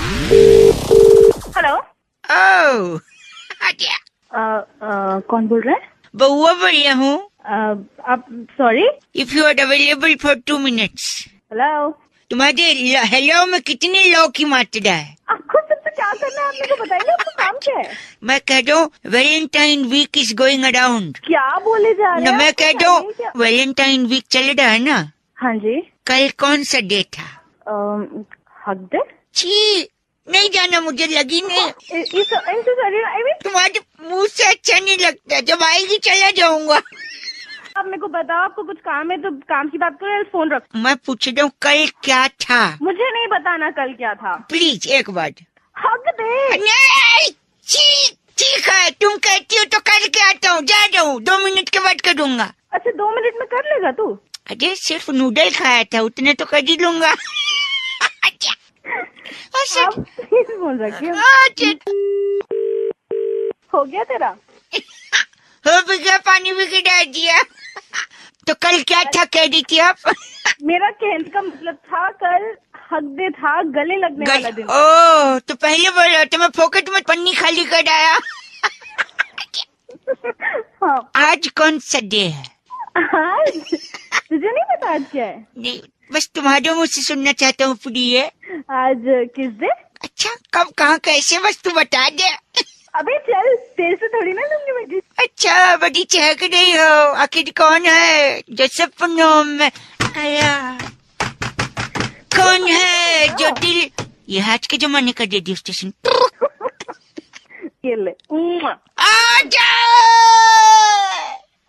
Hello. ओह कौन बोल रहा है? बउआ बढ़िया हूँ। आप sorry. If you are available for 2 minutes। Hello. तुम्हारे हेलो में कितने लौ की मात्रा है? आपको सबसे क्या करना है, आप मेरे को बताइए, आपको काम क्या है? मैं कह दूं Valentine week is going around. क्या बोले जा रहे हैं? मैं आपको कह चाहिए दूं क्या? वैलेंटाइन वीक चल रहा है ना। हाँ जी। कल कौन सा डे था? हक दे। छी नहीं जाना, मुझे लगी नहीं। तुम्हारे मुंह से अच्छा नहीं लगता, जब आएगी चला जाऊंगा। आप मेरे को बताओ, आपको कुछ काम है तो काम की बात करो या फोन रखो। मैं पूछ रहा हूँ कल क्या था? मुझे नहीं बताना कल क्या था। प्लीज एक बार। हक दे। नहीं, ठीक है, तुम कहती हो तो करके आता हूँ, जा रहा हूँ, 2 मिनट के बाद करूंगा। अच्छा 2 मिनट में कर लेगा तू? अरे सिर्फ नूडल खाया था, उतने तो कर ही लूंगा। आप प्लीज बोल रखिए। हो गया तेरा? हो भी गया, पानी भी गिरा दिया। तो कल क्या था कह रही थी आप? मेरा कहने का मतलब था कल हक दे था, गले लगने वाला दिन। ओह तो पहले बोलो तो मैं पॉकेट में पन्नी खाली कर आया। हाँ। आज कौन सा डे है? आज तुझे नहीं पता आज क्या है? नहीं, बस तुम्हारे मुंह से सुनना चाहता हूँ प्रिय। आज किस दिन? अच्छा कब कहाँ कैसे, बस तू बता दे। अबे चल, तेरे से थोड़ी ना लूंगी बेटी। अच्छा बड़ी चहक रही हो, आखिर कौन है जो सपनों में आया? कौन है जो दिल, ये आज के जमाने का रेडियो स्टेशन। ये ले। आजा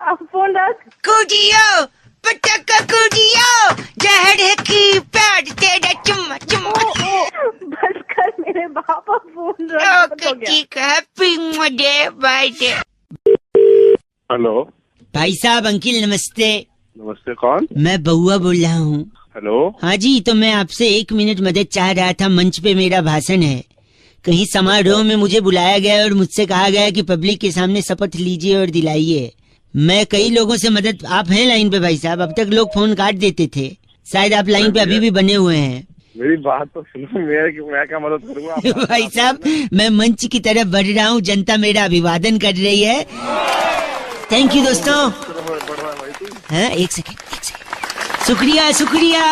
आप फोन रख। कूदियो पटका कूदियो, जहर है की प्यार तेरा चुम्मा चुम्मा। बस कर मेरे बाप, आप फोन रख। ओके ठीक है, happy day by day. Hello भाई साहब अंकिल नमस्ते। नमस्ते, कौन? मैं बउआ बोल रहा हूँ। हेलो। हाँ जी, तो मैं आपसे 1 मिनट मदद चाह रहा था। मंच पे मेरा भाषण है, कहीं समारोह में मुझे बुलाया गया और मुझसे कहा गया कि पब्लिक के सामने शपथ लीजिए और दिलाइए। मैं कई लोगों से मदद, आप हैं लाइन पे भाई साहब? अब तक लोग फोन काट देते थे, शायद आप लाइन पे अभी भी बने हुए हैं। मेरी बात तो सुनो, मैं क्या मदद करूँगा? भाई साहब मैं मंच की तरफ बढ़ रहा हूँ, जनता मेरा अभिवादन कर रही है। थैंक यू दोस्तों। हाँ 1 सेकेंड। शुक्रिया शुक्रिया,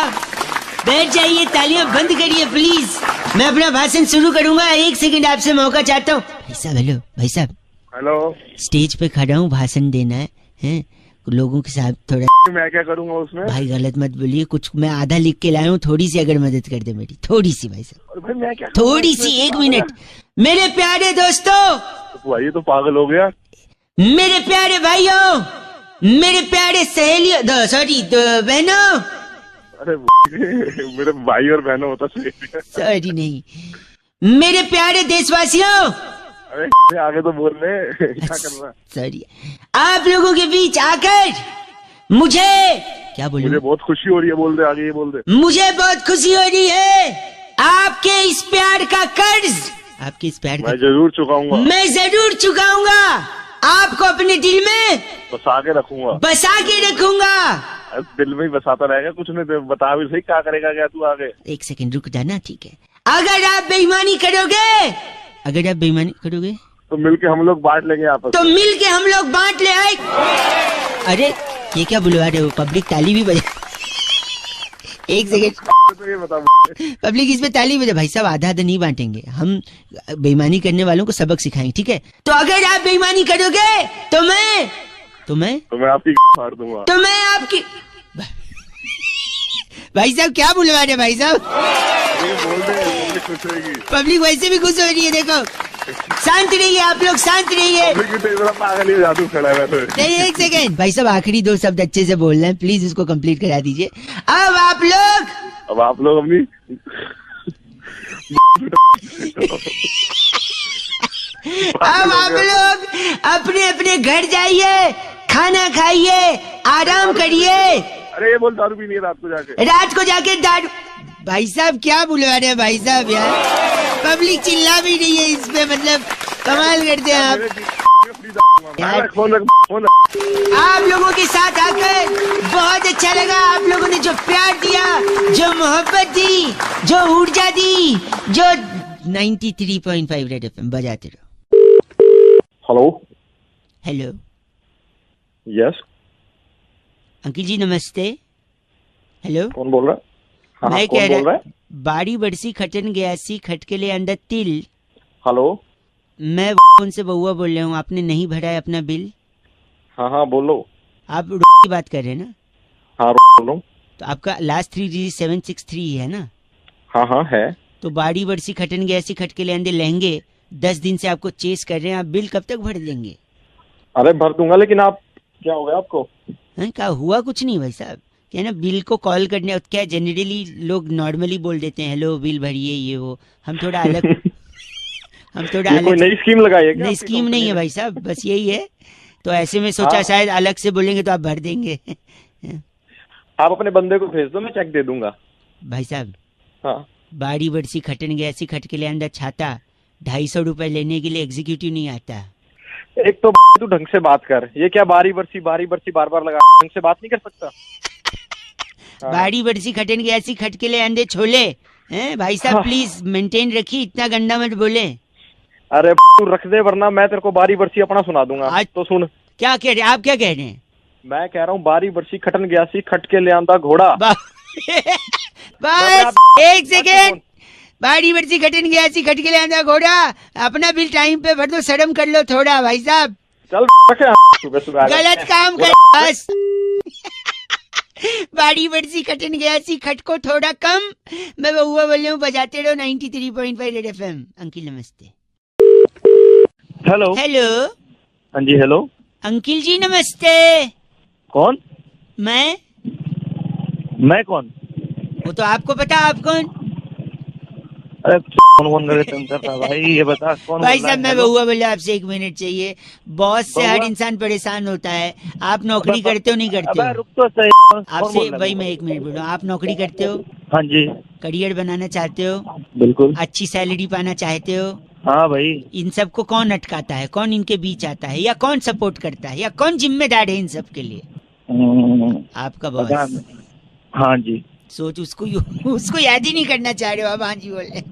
बैठ जाइए, तालियां बंद करिए प्लीज। मैं अपना भाषण शुरू करूंगा, 1 सेकेंड आपसे मौका चाहता हूँ। भाई साहब हेलो, भाई साहब हेलो। स्टेज पे खड़ा हूँ, भाषण देना है लोगों के साथ। थोड़ा मैं क्या करूंगा उसमें? भाई गलत मत बोलिए, कुछ मैं आधा लिख के लाया हूँ, थोड़ी सी अगर मदद कर दे मेरी, थोड़ी सी भाई साहब, भाई मैं क्या थोड़ी सी, 1 मिनट। मेरे प्यारे दोस्तों, भाई तो पागल हो गया। मेरे प्यारे भाइयों, मेरे प्यारे सहेलियों, सॉरी बहनों। अरे मेरे भाई और बहनों होता सॉरी नहीं, मेरे प्यारे देशवासियों। अरे आगे तो बोल रहे क्या कर रहा है? सॉरी, आप लोगों के बीच आकर मुझे क्या बोलूं? मुझे बहुत खुशी हो रही है, बोल दे आगे, ये बोल दे। मुझे बहुत खुशी हो रही है। आपके इस प्यार का कर्ज, आपके इस प्यार मैं जरूर चुकाऊंगा। मैं जरूर चुकाऊंगा। आपको अपने दिल में बसा के रखूंगा, बसा के रखूंगा। दिल में ही बसाता रहेगा, कुछ नहीं बता भी सही क्या करेगा क्या तू आगे। 1 सेकेंड रुक जाना, ठीक है? अगर आप बेईमानी करोगे, अगर आप बेईमानी करोगे तो मिलके हम लोग बांट लेंगे आपस तो मिलके हम लोग बांट ले आए। अरे ये क्या बुलवा रहे हो? पब्लिक ताली भी बजा। 1 सेकेंड, तो ये बता पब्लिक इस पे ताली बजा। भाई साहब आधा आधा नहीं बांटेंगे हम, बेईमानी करने वालों को सबक सिखाएंगे, ठीक है? तो अगर आप बेईमानी करोगे तो मैं आपकी फाड़ दूंगा। तो मैं आपकी भाई साहब क्या बुलवा रहे भाई साहब? बोल दे, खुश होगी। पब्लिक वैसे भी खुश हो रही है, देखो। शांत रहिए आप लोग, शांत रहिए। पागल ही जादू खड़ा है। नहीं 1 सेकेंड भाई साहब, आखिरी 2 शब्द अच्छे से बोल रहे हैं, प्लीज उसको कंप्लीट करा दीजिए। अब आप लोग अपनी अब आप लोग अपने अपने घर जाइए, खाना खाइए, आराम करिए। अरे ये बोल दारू पीनी है रात को जाके दारू। भाई साहब क्या बुलवा रहे हैं भाई साहब यार? पब्लिक चिल्ला भी नहीं है इस पे, मतलब कमाल करते हैं आप। आप लोगों के साथ आकर बहुत अच्छा लगा। आप लोगों ने जो प्यार दिया, जो मोहब्बत दी, जो ऊर्जा दी, जो 93.5 रेड एफएम बजाते रहो। हेलो। Hello yes. अंकिल जी नमस्ते। हेलो कौन बोल रहा है? हाँ, मैं कौन कह बोल रहा रहा है? बाड़ी बरसी खटन गयासी खटकेले अंदर तिल। हेलो। मैं उनसे बउआ बोल रहा हूँ, आपने नहीं भरा है अपना बिल। हाँ हाँ बोलो। आप की बात कर रहे हैं ना? हाँ बोल रहा हूँ। तो आपका लास्ट 3 डिजिट 763 है ना? हाँ हाँ है। तो बाड़ी बरसी खटन गयासी खटकेले अंदर लहंगे 10 दिन से आपको चेस कर रहे हैं, आप बिल कब तक भर देंगे? अरे भर दूंगा, लेकिन आप क्या हो गया आपको? हैं क्या हुआ? कुछ नहीं भाई साहब, क्या ना बिल को कॉल करने, क्या जनरली लोग नॉर्मली बोल देते हैं हेलो बिल भरिए ये वो, हम थोड़ा अलग हम थोड़ा ये कोई अलग नई स्कीम लगाई है क्या? नहीं आपकी स्कीम कंपनी नहीं है ने? भाई साहब, बस यही है। तो ऐसे में सोचा हाँ। शायद अलग से बोलेंगे तो आप भर देंगे। आप अपने बंदे को भेज दो, मैं चेक दे दूंगा। भाई साहब हाँ। बाड़ी बरसी खटन गया ऐसी खट के ले अंदर छाता 250 रुपए लेने के लिए एग्जीक्यूटिव नहीं आता। एक तो तू ढंग से बात कर, ये क्या बारी बरसी बार बार लगा, ढंग से बात नहीं कर सकता? हाँ। बाड़ी बरसी खटन गया ऐसी खट के ले अंदे छोले हैं भाई साहब, हाँ। प्लीज मेंटेन रखिए, इतना गंदा मत बोले। अरे तू रख दे, वरना मैं तेरे को बारी बरसी अपना सुना दूंगा। आज- तो सुन, क्या कह रहे हैं आप? क्या कह रहे हैं? मैं कह रहा हूँ बारी बरसी खटन गयासी खट के ले आंदा घोड़ा। बस एक सेकेंड। बाड़ी बरसी खटन गया ऐसी खट के ले आंदा घोड़ा, अपना बिल टाइम पे भर दो, शर्म कर लो थोड़ा भाई साहब। चल रखे सुबह सुबह गलत काम कर बस। बाड़ी बरसी खटन गया ऐसी खट को थोड़ा कम। मैं बउआ बोल रहा हूँ, बजाते रहो 93.5 रेड एफएम। अंकिल नमस्ते। हेलो। हेलो हाँ जी हेलो। अंकिल जी नमस्ते। कौन? मैं कौन? वो तो आपको पता, आप कौन? अरे कौन करता भाई, ये बता कौन? भाई साहब मैं बउआ बोल रहा, आपसे 1 मिनट चाहिए। बॉस से हर बउआ? इंसान परेशान होता है। आप नौकरी करते हो नहीं करते अबे हो? रुक तो सही। आपसे भाई मैं 1 मिनट बोल रहा हूँ, आप नौकरी करते हो, हाँ जी करियर बनाना चाहते हो, बिल्कुल। अच्छी सैलरी पाना चाहते हो, हाँ भाई। इन सबको कौन अटकाता है? कौन इनके बीच आता है? या कौन सपोर्ट करता है? या कौन जिम्मेदार है इन सब के लिए? आपका पता बॉस। नहीं। हाँ जी। सोच उसको याद ही नहीं करना चाह रहे हो आप। हाँ जी बोल रहे।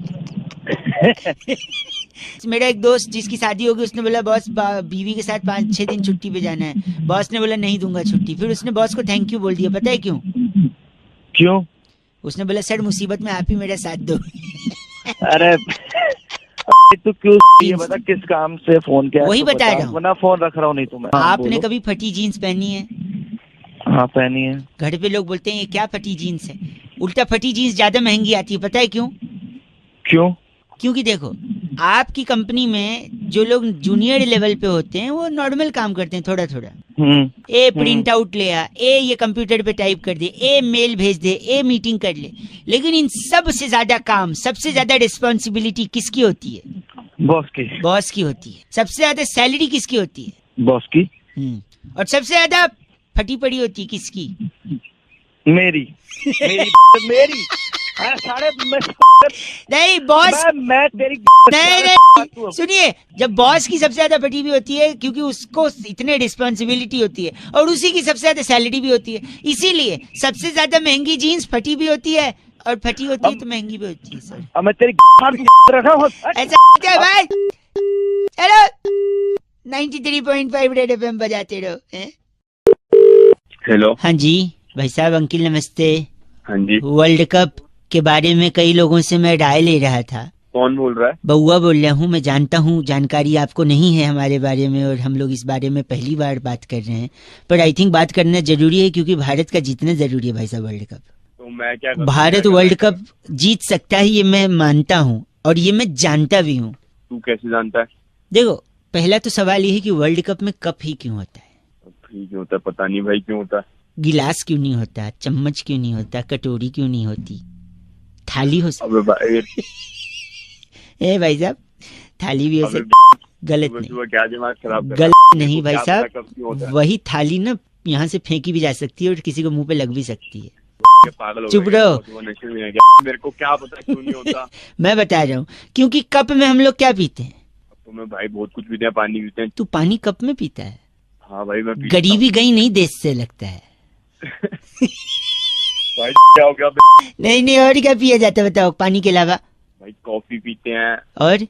मेरा एक दोस्त जिसकी शादी होगी, उसने बोला बॉस बीवी के साथ 5-6 दिन छुट्टी पे जाना है। बॉस ने बोला नहीं दूंगा छुट्टी। फिर उसने बॉस को थैंक यू बोल दिया, पता है क्यों? क्यों? उसने बोला सर मुसीबत में आप ही मेरा साथ दो। अरे तू क्यों ये बता किस काम से फोन किया? वही तो बता रहा हूँ। वरना फोन रख रहा हूँ नहीं तुम्हें। आपने कभी फटी जीन्स पहनी है? हाँ पहनी है। घर पे लोग बोलते हैं ये क्या फटी जीन्स है। उल्टा फटी जीन्स ज्यादा महंगी आती है, पता है क्यों? क्यों? क्योंकि देखो आपकी कंपनी में जो लोग जूनियर लेवल पे होते हैं वो नॉर्मल काम करते हैं, थोड़ा थोड़ा। ए प्रिंट आउट ले आ, ए ये कंप्यूटर पे टाइप कर दे, ए मेल भेज दे, ए मीटिंग कर ले। लेकिन इन सब से ज्यादा काम, सबसे ज्यादा रिस्पॉन्सिबिलिटी किसकी होती है? बॉस की। बॉस की होती है। सबसे ज्यादा सैलरी किसकी होती है? बॉस की। और सबसे ज्यादा फटी पड़ी होती है किसकी? मेरी। मेरी। साढ़े नहीं बॉस। मैं तेरी नहीं सुनिए, जब बॉस की सबसे ज्यादा फटी भी होती है क्योंकि उसको इतने रिस्पॉन्सिबिलिटी होती है, और उसी की सबसे ज्यादा सैलरी भी होती है। इसीलिए सबसे ज्यादा महंगी जीन्स फटी भी होती है, और फटी होती है तो महंगी भी होती है। सर अब मैं तेरी रखा हूँ ऐसा क्या है भाई? हेलो 93.5 रेड एफएम बजाते रहो। हेलो। हाँ जी भाई साहब, अंकिल नमस्ते। हाँ जी। वर्ल्ड कप के बारे में कई लोगों से मैं राय ले रहा था। कौन बोल रहा है? बउआ बोल रहा हूँ। मैं जानता हूँ जानकारी आपको नहीं है हमारे बारे में, और हम लोग इस बारे में पहली बार बात कर रहे हैं, पर आई थिंक बात करना जरूरी है क्योंकि भारत का जीतना जरूरी है भाई साहब। वर्ल्ड कप तो मैं क्या करूं? भारत वर्ल्ड कप जीत सकता है, ये मैं मानता हूँ और ये मैं जानता भी हूँ। तू कैसे जानता है? देखो पहला तो सवाल ये है कि वर्ल्ड कप में कप ही क्यों होता है? ठीक होता है, पता नहीं भाई क्यों होता है। गिलास क्यों नहीं होता? चम्मच क्यों नहीं होता? कटोरी क्यों नहीं होती? थाली हो अबे भाई ए भाई साहब, थाली भी हो सकती। गलत नहीं, क्या दिमाग खराब कर गलत नहीं भाई साहब। वही थाली ना यहाँ से फेंकी भी जा सकती है और किसी को मुंह पे लग भी सकती है। पागल हो चुप गया रहो। क्या? नशे में है क्या? मेरे को क्या पता क्यों नहीं होता। मैं बता रहा हूँ क्योंकि कप में हम लोग क्या पीते हैं? तो मैं भाई बहुत कुछ पीते हैं, पानी पीते हैं। तू पानी कप में पीता है? हाँ भाई मैं पीता गरीबी गई नहीं देश से लगता है। हूँ। भाई क्या हो गया? नहीं और क्या पिया जाता है बताओ पानी के अलावा? भाई कॉफी पीते हैं और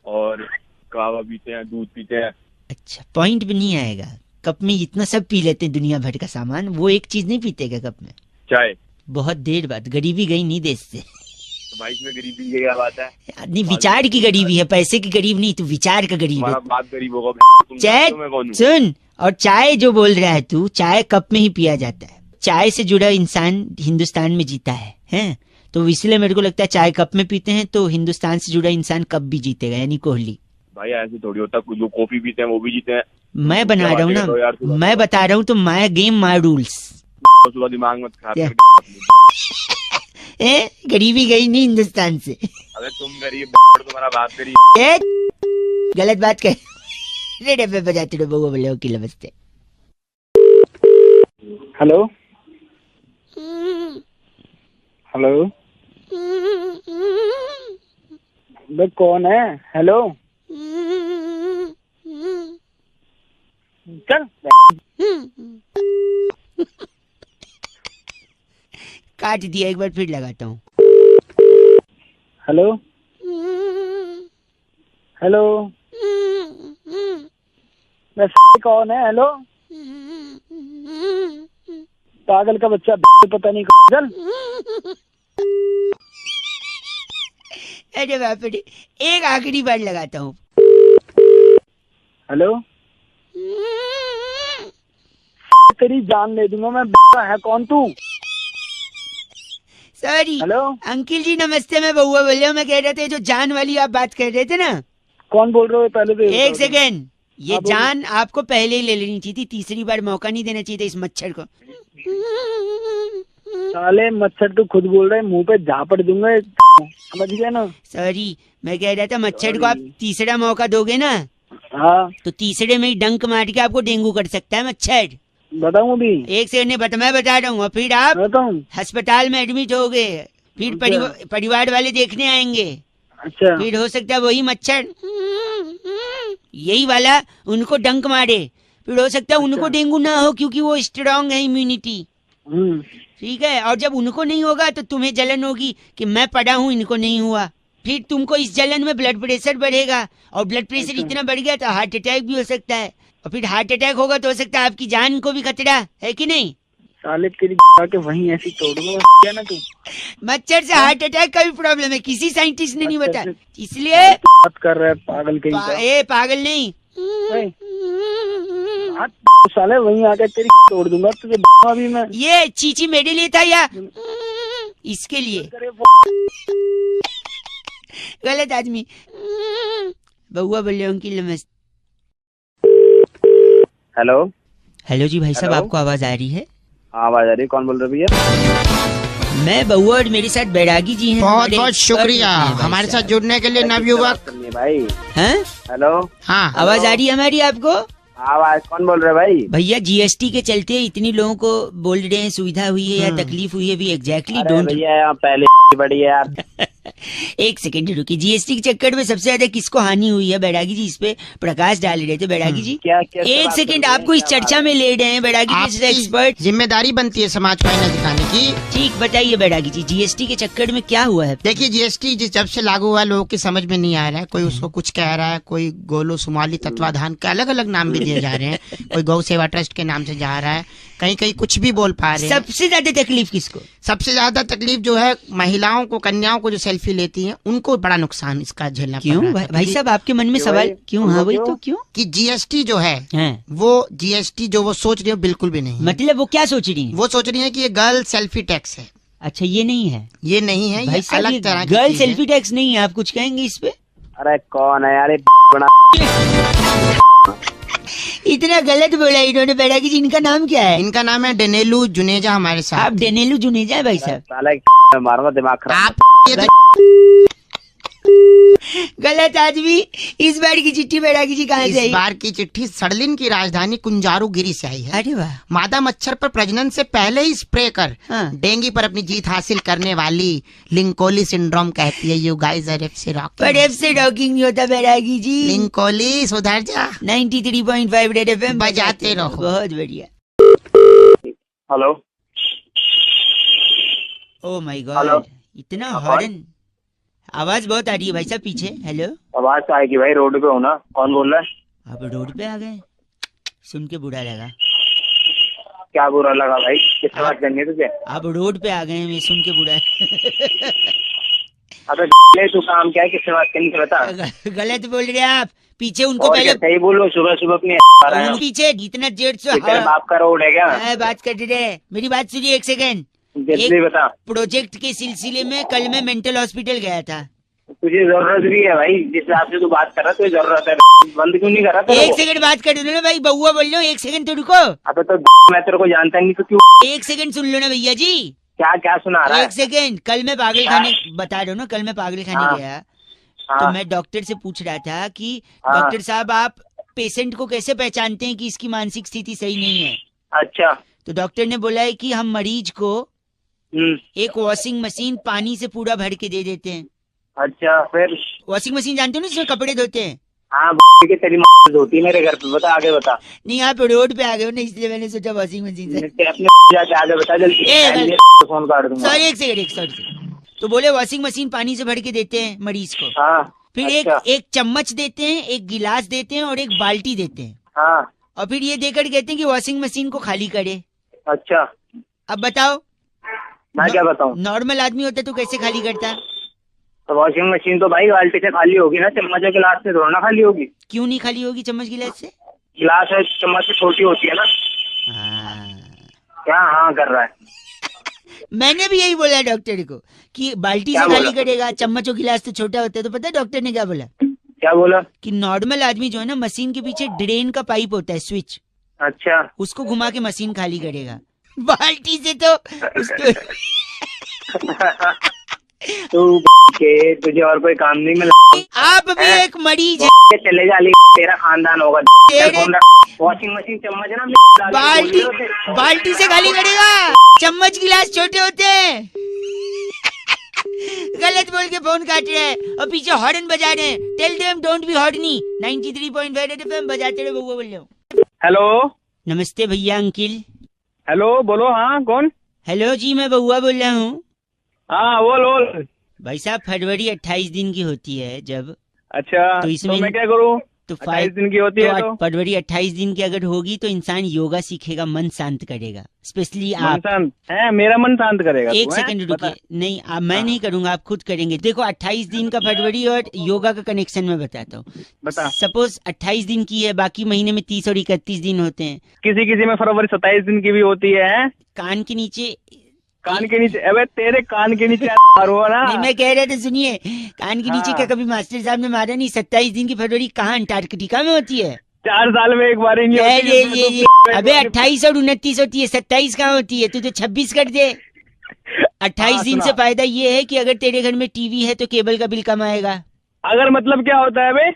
कहवा पीते हैं, दूध पीते हैं। अच्छा, पॉइंट भी नहीं आएगा। कप में इतना सब पी लेते हैं दुनिया भर का सामान, वो एक चीज नहीं पीते क्या कप में? चाय। बहुत देर बाद गरीबी गई नहीं देश से। तो भाई इसमें गरीबी की क्या बात है? नहीं, विचार की गरीबी है, पैसे की गरीब नहीं, तू विचार का गरीब है। बात गरीब होगा। चाय सुन, और चाय जो बोल रहा है तू, चाय कप में ही पिया जाता है। चाय से जुड़ा इंसान हिंदुस्तान में जीता है? तो इसलिए मेरे को लगता है चाय कप में पीते हैं तो हिंदुस्तान से जुड़ा इंसान कब भी जीतेगा, यानी कोहली। भाई ऐसे थोड़ी होता, कुछ लोग कॉफी पीते हैं वो भी जीते हैं। मैं बना रहा हूँ ना, मैं बता रहा हूँ तो माय गेम माय रूल्स। सुबह दिमाग मत खराब। गरीबी गई नहीं हिंदुस्तान से। अबे तुम गरीब तुम्हारा बात गरीब। गलत बात कर। रेडियो पे बजाते रहो बगो बोले की नमस्ते। हेलो हेलो, बे कौन है? हेलो चल। काट दिया, एक बार फिर लगाता हूँ। हेलो हेलो, बे कौन है? हेलो, पागल का बच्चा, पता नहीं। चल। अरे बाप रे, एक आखिरी बार लगाता हूँ। हेलो, तेरी जान ले दूंगा मैं। है कौन तू? सॉरी। हेलो अंकिल जी नमस्ते, मैं बउआ बोल रहा हूँ। मैं कह रहे थे जो जान वाली आप बात कर रहे थे ना। कौन बोल रहे हो? पहले तो एक सेकेंड, ये जान आपको पहले ही ले लेनी चाहिए थी, तीसरी बार मौका नहीं देना चाहिए था इस मच्छर को। साले मच्छर तो खुद बोल रहे, मुंह पे झापड़ दूंगा, समझ गया ना? सॉरी, मैं कह रहा था मच्छर को आप तीसरा मौका दोगे ना, हाँ, तो तीसरे में ही डंक मार के आपको डेंगू कर सकता है मच्छर। बताऊं अभी? एक सेकंड मैं बता रहा हूँ, और फिर आप बताऊं? अस्पताल में एडमिट हो गए, फिर परिवार वाले देखने आएंगे। अच्छा, फिर हो सकता है वही मच्छर यही वाला उनको डंक मारे, फिर हो सकता है उनको डेंगू ना हो क्योंकि वो स्ट्रांग है इम्यूनिटी। ठीक है, और जब उनको नहीं होगा तो तुम्हें जलन होगी कि मैं पड़ा हूँ, इनको नहीं हुआ। फिर तुमको इस जलन में ब्लड प्रेशर बढ़ेगा, और ब्लड प्रेशर इतना बढ़ गया तो हार्ट अटैक भी हो सकता है, और फिर हार्ट अटैक होगा तो हो सकता है आपकी जान को भी खतरा है कि नहीं? साले तेरी के वहीं ऐसी तोड़ूंगा क्या ना तू। मच्छर से हार्ट अटैक का भी प्रॉब्लम है, किसी साइंटिस्ट ने नहीं बताया, इसलिए बात कर रहा है पागल कहीं का। पागल नहीं, साले वहीं आकर तेरी तोड़ दूंगा तुझे अभी मैं। ये चीची मेरे लिए था या इसके लिए? गलत आदमी। बउआ बोल रहे अंकिल नमस्ते। हेलो हेलो जी भाई साहब, आपको आवाज आ रही है? आवाज आ रही है। कौन बोल रहे भैया? मैं बउआ और मेरे साथ बैरागी जी हैं। बहुत बहुत शुक्रिया हमारे साथ जुड़ने के लिए नवयुवक। भाई हैं? हेलो, हाँ आवाज आ रही है हमारी आपको? आवाज कौन बोल रहे भाई? भैया जीएसटी के चलते इतनी लोगों को बोल रहे हैं सुविधा हुई है या तकलीफ हुई है भी एग्जैक्टली डोंट। भैया पहले बड़ी है यार। एक सेकंड रुकिए, जीएसटी के चक्कर में सबसे ज्यादा किसको हानि हुई है? बैरागी जी इस पे प्रकाश डाल रहे थे। बैरागी जी क्या एक सेकंड, आपको इस चर्चा में ले रहे हैं बैरागी जी एक्सपर्ट। जिम्मेदारी बनती है समाज को आईना दिखाने की। ठीक, बताइए बैरागी जी, जीएसटी के चक्कर में क्या हुआ है? देखिए जीएसटी जब से लागू हुआ लोगों की समझ में नहीं आ रहा है, कोई उसको कुछ कह रहा है, कोई गोलो सुमाली तत्वाधान के अलग अलग नाम भी दिए जा रहे हैं, कोई गौ सेवा ट्रस्ट के नाम से जा रहा है, कहीं कहीं कुछ भी बोल पा रहे हैं। सबसे ज्यादा तकलीफ किसको? सबसे ज्यादा तकलीफ जो है महिलाओं को, कन्याओं को जो सेल्फी लेती हैं उनको बड़ा नुकसान इसका झेलना पड़ रहा है। क्यों भाई साहब, आपके मन में सवाल क्यों? हाँ वही तो, क्यों कि जीएसटी जो है वो जीएसटी जो वो सोच रही है बिल्कुल भी नहीं। मतलब वो क्या सोच रही है? वो सोच रही है कि ये गर्ल सेल्फी टैक्स है। अच्छा, ये नहीं है? ये नहीं है, ये अलग तरह की गर्ल सेल्फी टैक्स नहीं है। आप कुछ कहेंगे इस पे? अरे कौन है यार? इतना गलत बोला इन्होंने। बैरागी जी, इनका नाम क्या है? इनका नाम है डेनेलू जुनेजा हमारे साथ। आप डेनेलू जुनेजा है भाई साहब? साला मारूंगा दिमाग खराब। आप गलत आदमी। इस बार की चिट्ठी बैरागी जी कहाँ से आई? इस बार की चिट्ठी सड़लिन की राजधानी कुंजारुगिरी से आई है। अरे वाह। मादा मच्छर पर प्रजनन से पहले ही स्प्रे कर डेंगू पर अपनी जीत हासिल करने वाली लिंकोली सिंड्रोम कहती है यू गाइस आर एफ से रॉकिंग। पर एफ से रॉकिंग नहीं होता बैरागी जी। लिंकोली सुधर जा। 93.5 रेड एफएम बजाते रहो। बहुत बढ़िया। हेलो, ओ माय गॉड, इतना हॉर्न। आवाज बहुत आ रही है भाई साहब पीछे। हेलो, आवाज तो आएगी भाई, रोड पे हो ना, कौन बोल रहा है? आप रोड पे आ गए, सुन के बुरा लगा। क्या बुरा लगा भाई, किससे बात करनी है तुझे? आप रोड पे आ गए, मैं सुन के बुरा अबे तू काम क्या है, किससे बात करनी है बता? गलत बोल रहे आप, पीछे उनको पहले सही बोलो, सुबह सुबह अपनी पीछे इतना 150 बाप का रोड है क्या? बात कर रहे, मेरी बात सुनिए एक सेकंड। जल्दी बता। प्रोजेक्ट के सिलसिले में कल मैं मेंटल हॉस्पिटल गया था। तुझे जरूरत भी है भाई, जिस हिसाब से तू बात कर रहा है, तुझे जरूरत है, बंद क्यों नहीं कर रहा? एक सेकंड बात कर लो ना भाई, बउआ बोल रहा हूँ, एक सेकंड तो रुको। अबे तो मैं तेरे को जानता नहीं तो क्यों? एक सेकंड सुन लो ना भैया जी। क्या क्या सुना रहा है? एक सेकंड, कल मैं पागल खाने बता रहा हूँ ना, कल मैं पागल खाने गया तो मैं डॉक्टर से पूछ रहा था कि डॉक्टर साहब आप पेशेंट को कैसे पहचानते हैं कि इसकी मानसिक स्थिति सही नहीं है? अच्छा। तो डॉक्टर ने बोला है कि हम मरीज को एक वॉशिंग मशीन पानी से पूरा भर के दे देते हैं। अच्छा, फिर? वॉशिंग मशीन जानते हो ना, जिसमें कपड़े धोते हैं? हाँ, तेरी धोती मेरे घर पे, बता आगे बता। नहीं, आप रोड पे आ गए हो ना, इसलिए मैंने सोचा वॉशिंग मशीन से। अपने जाके आगे बता जल्दी, फोन काट दूंगा। सॉरी एक सेकंड। तो बोले वॉशिंग मशीन पानी से भर के देते हैं मरीज को। हाँ। फिर अच्छा। एक चम्मच देते हैं, एक गिलास देते हैं और एक बाल्टी देते हैं। हाँ। और फिर ये देकर कहते हैं कि वॉशिंग मशीन को खाली करे। अच्छा, अब बताओ मैं क्या बताऊँ? नॉर्मल आदमी होता तो कैसे खाली करता? तो वॉशिंग मशीन तो भाई बाल्टी से खाली होगी ना, चम्मच और गिलास से थोड़ा ना खाली होगी। क्यों नहीं खाली होगी चम्मच गिलास से? गिलास और चम्मच से छोटी होती है ना। क्या हाँ कर रहा है? मैंने भी यही बोला डॉक्टर को कि बाल्टी से खाली करेगा, चम्मच और गिलास तो छोटा होता है। तो पता है डॉक्टर ने क्या बोला? क्या बोला? कि नॉर्मल आदमी जो है ना, मशीन के पीछे ड्रेन का पाइप होता है, स्विच। अच्छा, उसको घुमा के मशीन खाली करेगा, बाल्टी से तो उसको तू के तुझे और कोई काम नहीं मिला? आप भी एक मरीज है, चले जा, तेरा खानदान होगा। वॉशिंग मशीन चम्मच है ना, बाल्टी से खाली करेगा, चम्मच गिलास छोटे होते हैं। गलत बोल के फोन काट रहे हैं और पीछे हॉर्न बजा रहे हैं। Tell them don't be horny. 93.5 FM बजाते रहे, बउआ बोल रहा हूँ। हेलो, नमस्ते भैया अंकिल। हेलो, बोलो। हाँ, कौन? हेलो जी, मैं बउआ बोल रहा हूँ। हाँ, बोल। भाई साहब, फरवरी 28 दिन की होती है जब। अच्छा, तो इसमें मैं क्या करूँ? तो 28 दिन की होती है तो फरवरी 28 दिन की अगर होगी तो इंसान योगा सीखेगा, मन शांत करेगा। स्पेशली आप है, मेरा मन शांत करेगा। एक सेकंड रुकिए, नहीं मैं नहीं करूंगा, आप खुद करेंगे। देखो 28 दिन का फरवरी और योगा का कनेक्शन मैं बताता हूँ। बता। सपोज 28 दिन की है, बाकी महीने में 30 और 31 दिन होते हैं। किसी में फरवरी 27 दिन की भी होती है। कान के नीचे अबे तेरे कान के नीचे मारो ना। नहीं, मैं कह रहे थे सुनिए, कान के नीचे क्या कभी मास्टर साहब ने मारा नहीं? 27 दिन की फरवरी कहाँ अंटार्कटिका में होती है? 4 साल में एक बार ही नहीं होती है। ये अबे 28 और 29 होती है, 27 कहाँ होती है? तू तो 26 कर दे। 28 दिन से फायदा ये है कि अगर तेरे घर में टीवी है तो केबल का बिल कम आएगा। अगर मतलब क्या होता है बे?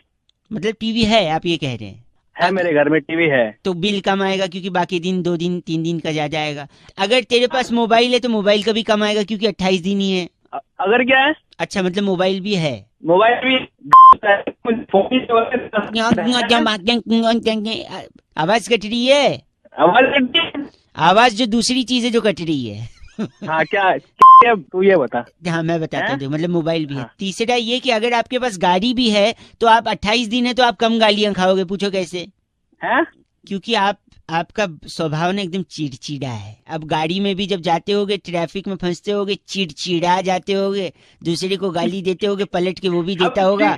मतलब टीवी है, आप ये कह रहे हैं? है, मेरे घर में टीवी है तो बिल कम आएगा क्योंकि बाकी दिन 2 दिन 3 दिन का ज्यादा आएगा। अगर तेरे पास मोबाइल है तो मोबाइल का भी कम आएगा क्योंकि 28 दिन ही है। अगर क्या है? अच्छा, मतलब मोबाइल भी है। मोबाइल भी आवाज कट रही है, आवाज जो दूसरी चीज है जो कट रही है। हाँ, क्या तू ये बता। हाँ, मैं बताता हूँ। मतलब मोबाइल भी है। तीसरा ये कि अगर आपके पास गाड़ी भी है तो आप 28 दिन है तो आप कम गालियां खाओगे। पूछो कैसे? है? क्योंकि आपका स्वभाव ना एकदम चिड़चिड़ा है। अब गाड़ी में भी जब जाते होगे, ट्रैफिक में फंसते होगे, चिड़चिड़ा जाते होगे, दूसरे को गाली देते होगे, पलट के वो भी देता होगा।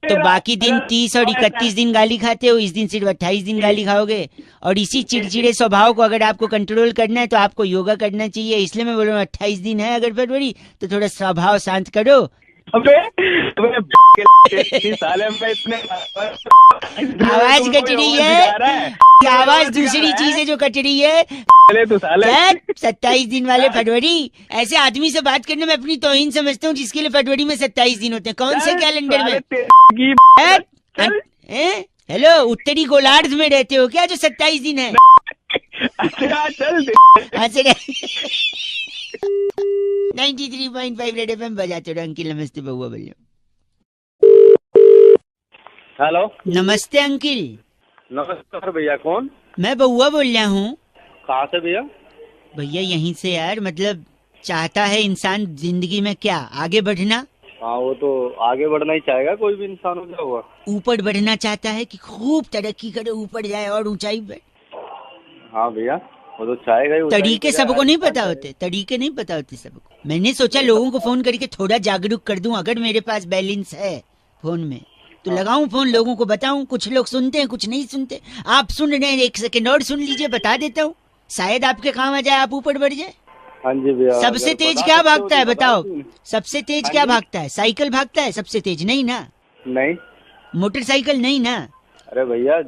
तो बाकी दिन 30 और 31 दिन गाली खाते हो, इस दिन सिर्फ 28 दिन गाली खाओगे। और इसी चिड़चिड़े स्वभाव को अगर आपको कंट्रोल करना है तो आपको योगा करना चाहिए। इसलिए मैं बोल रहा हूँ 28 दिन है अगर फरवरी, तो थोड़ा स्वभाव शांत करो। आवाज कट रही है, आवाज दूसरी चीज है जो कट रही है। 27 दिन वाले फरवरी, ऐसे आदमी से बात करने में अपनी तौहीन समझता हूँ जिसके लिए फरवरी में 27 दिन होते हैं। कौन से कैलेंडर में? हेलो, उत्तरी गोलार्ध में रहते हो क्या जो 27 दिन है? अच्छा, चल 93.5 रेड एफएम बजाते रहो। अंकिल नमस्ते, बउआ बोलिए। हेलो, नमस्ते अंकिल। नमस्कार भैया, कौन? मैं बउआ बोल रहा हूँ। कहाँ से भैया? भैया यहीं से यार। मतलब चाहता है इंसान जिंदगी में क्या, आगे बढ़ना। हाँ वो तो आगे बढ़ना ही चाहेगा, कोई भी इंसान हो क्या हुआ। ऊपर बढ़ना चाहता है कि खूब तरक्की करे, ऊपर जाए और ऊंचाई पे। हाँ भैया वो तो चाहेगा ही। तरीके सबको नहीं पता होते, तरीके नहीं पता होते सबको। मैंने सोचा लोगों को फोन करके थोड़ा जागरूक कर दूं। अगर मेरे पास बैलेंस है फोन में तो लगाऊं फोन, लोगों को बताऊं। कुछ लोग सुनते हैं, कुछ नहीं सुनते। आप सुन रहे हैं, 1 सेकंड और सुन लीजिए, बता देता हूँ, शायद आपके काम आ जाए, आप ऊपर बढ़ जाए। हाँ जी भैया। सबसे तेज क्या भागता है बताओ? सबसे तेज क्या भागता है? साइकिल भागता है सबसे तेज? नहीं ना। नहीं। मोटरसाइकिल नहीं ना। अरे भैया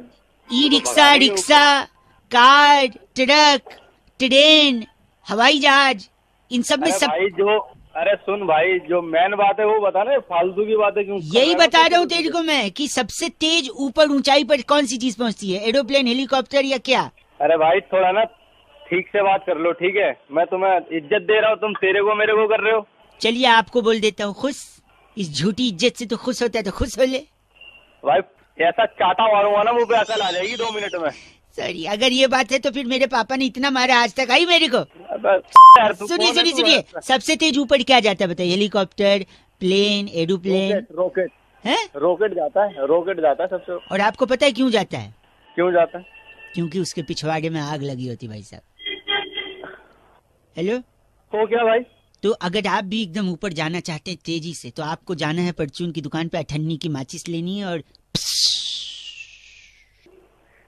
e rickshaw, rickshaw, car, truck, train, हवाई जहाज, इन सब में सब। भाई जो, अरे सुन भाई, जो मेन बात है वो बता ना, फालतू की बातें क्यों? यही बता रहा हूँ तेरे को मैं कि सबसे तेज ऊपर ऊंचाई पर कौन सी चीज पहुँचती है? एरोप्लेन, हेलीकॉप्टर या क्या? अरे भाई थोड़ा ना ठीक से बात कर लो, ठीक है? मैं तुम्हें इज्जत दे रहा हूँ, तुम तेरे को मेरे को कर रहे हो। चलिए आपको बोल देता हूँ खुश। इस झूठी इज्जत से तो खुश होता है तो खुश हो ले भाई। ऐसा चाटा मारूंगा ना मुंह पे, अकल आ जाएगी 2 मिनट में। सॉरी, अगर ये बात है तो फिर मेरे पापा ने इतना मारा आज तक आई मेरे को। सुनिए सुनिए सुनिए, सबसे तेज ऊपर क्या जाता है बताइए? हेलीकॉप्टर, प्लेन, एरोप्लेन, रॉकेट है? रॉकेट जाता है, रॉकेट जाता है सबसे। और आपको पता है क्यों जाता है? क्यों जाता है? क्योंकि उसके पिछवाड़े में आग लगी होती भाई साहब। हेलो, तो क्या भाई? तो अगर आप भी एकदम ऊपर जाना चाहते हैं तेजी से, तो आपको जाना है परचून की दुकान पे, अठन्नी की माचिस लेनी है और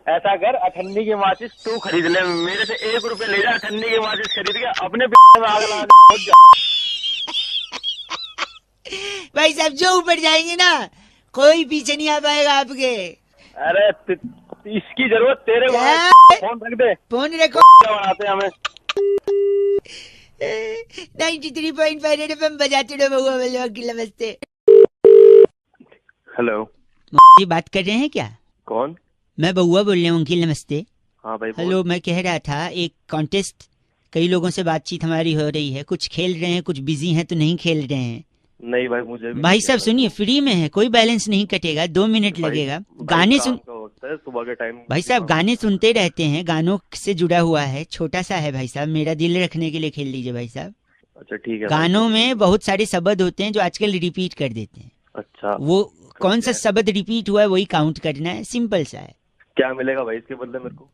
ऐसा कर, अठन्नी की माचिस तू खरीद ले, मेरे से 1 रुपए ले जा, अठन्नी की माचिस खरीद के अपने में आग लगा दे। भाई साहब जो ऊपर जाएंगे ना, कोई पीछे नहीं आ पाएगा आपके। अरे इसकी जरूरत तेरे को है। फोन रख दे, फोन रखो। बनाते हैं हमें 93.5 FM बजाते रहो बउआ वाले वकील। नमस्ते। हेलो, ये बात कर रहे हैं क्या? कौन? मैं बउआ बोल रहा हूँ अंकिल। नमस्ते। हाँ भाई। हेलो, मैं कह रहा था एक कॉन्टेस्ट, कई लोगों से बातचीत हमारी हो रही है, कुछ खेल रहे हैं, कुछ बिजी हैं तो नहीं खेल रहे हैं। नहीं भाई, मुझे भी भाई साहब सुनिए, फ्री में है, कोई बैलेंस नहीं कटेगा, 2 मिनट लगेगा। गाने सुन, सुबह के टाइम भाई साहब गाने सुनते रहते हैं, गानों से जुड़ा हुआ है, छोटा सा है भाई साहब, मेरा दिल रखने के लिए खेल लीजिए भाई साहब। अच्छा ठीक है। गानों में बहुत सारे शब्द होते हैं जो आजकल रिपीट कर देते हैं। अच्छा, वो कौन सा शब्द रिपीट हुआ है वही काउंट करना है, सिंपल सा है। क्या मिलेगा भाई इसके बदले मेरे को?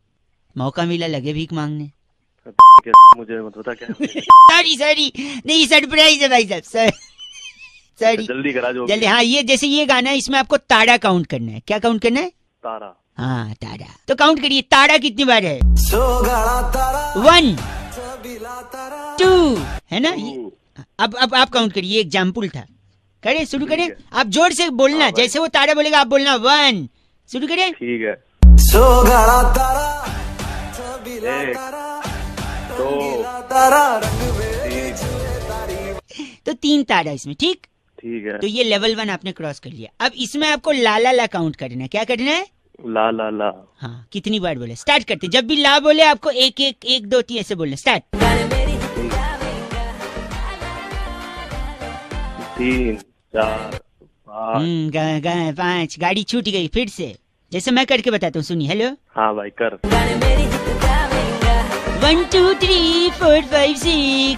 मौका मिला लगे भीख मांगने। मुझे मत बता क्या। सॉरी सॉरी, नहीं सरप्राइज है भाई साहब, सॉरी। जल्दी करा जो जल्दी। हाँ, ये जैसे ये गाना है, इसमें आपको ताड़ा काउंट करना है। क्या काउंट करना है? तारा। हाँ ताड़ा, तो काउंट करिए ताड़ा कितनी बार है? 1 2 है ना? अब आप काउंट करिए, एग्जाम्पल था। करें, शुरू करें। आप जोर से बोलना, जैसे वो ताड़ा बोलेगा आप बोलना 1। शुरू करें। ठीक है। तो 3 ताड़ा इसमें, ठीक? ठीक है। तो ये लेवल 1 आपने क्रॉस कर लिया। अब इसमें आपको ला ला ला काउंट करना है। क्या करना है? ला ला ला। हाँ, कितनी बार बोले? स्टार्ट करते, जब भी ला बोले आपको 1 1 1 2 3 ऐसे बोलना। स्टार्ट। 3 4 5। गाड़ी छूट गई। फिर से जैसे मैं करके बताता हूँ, सुनिए। हेलो। हाँ भाई कर। 1 2 3 4 5 6।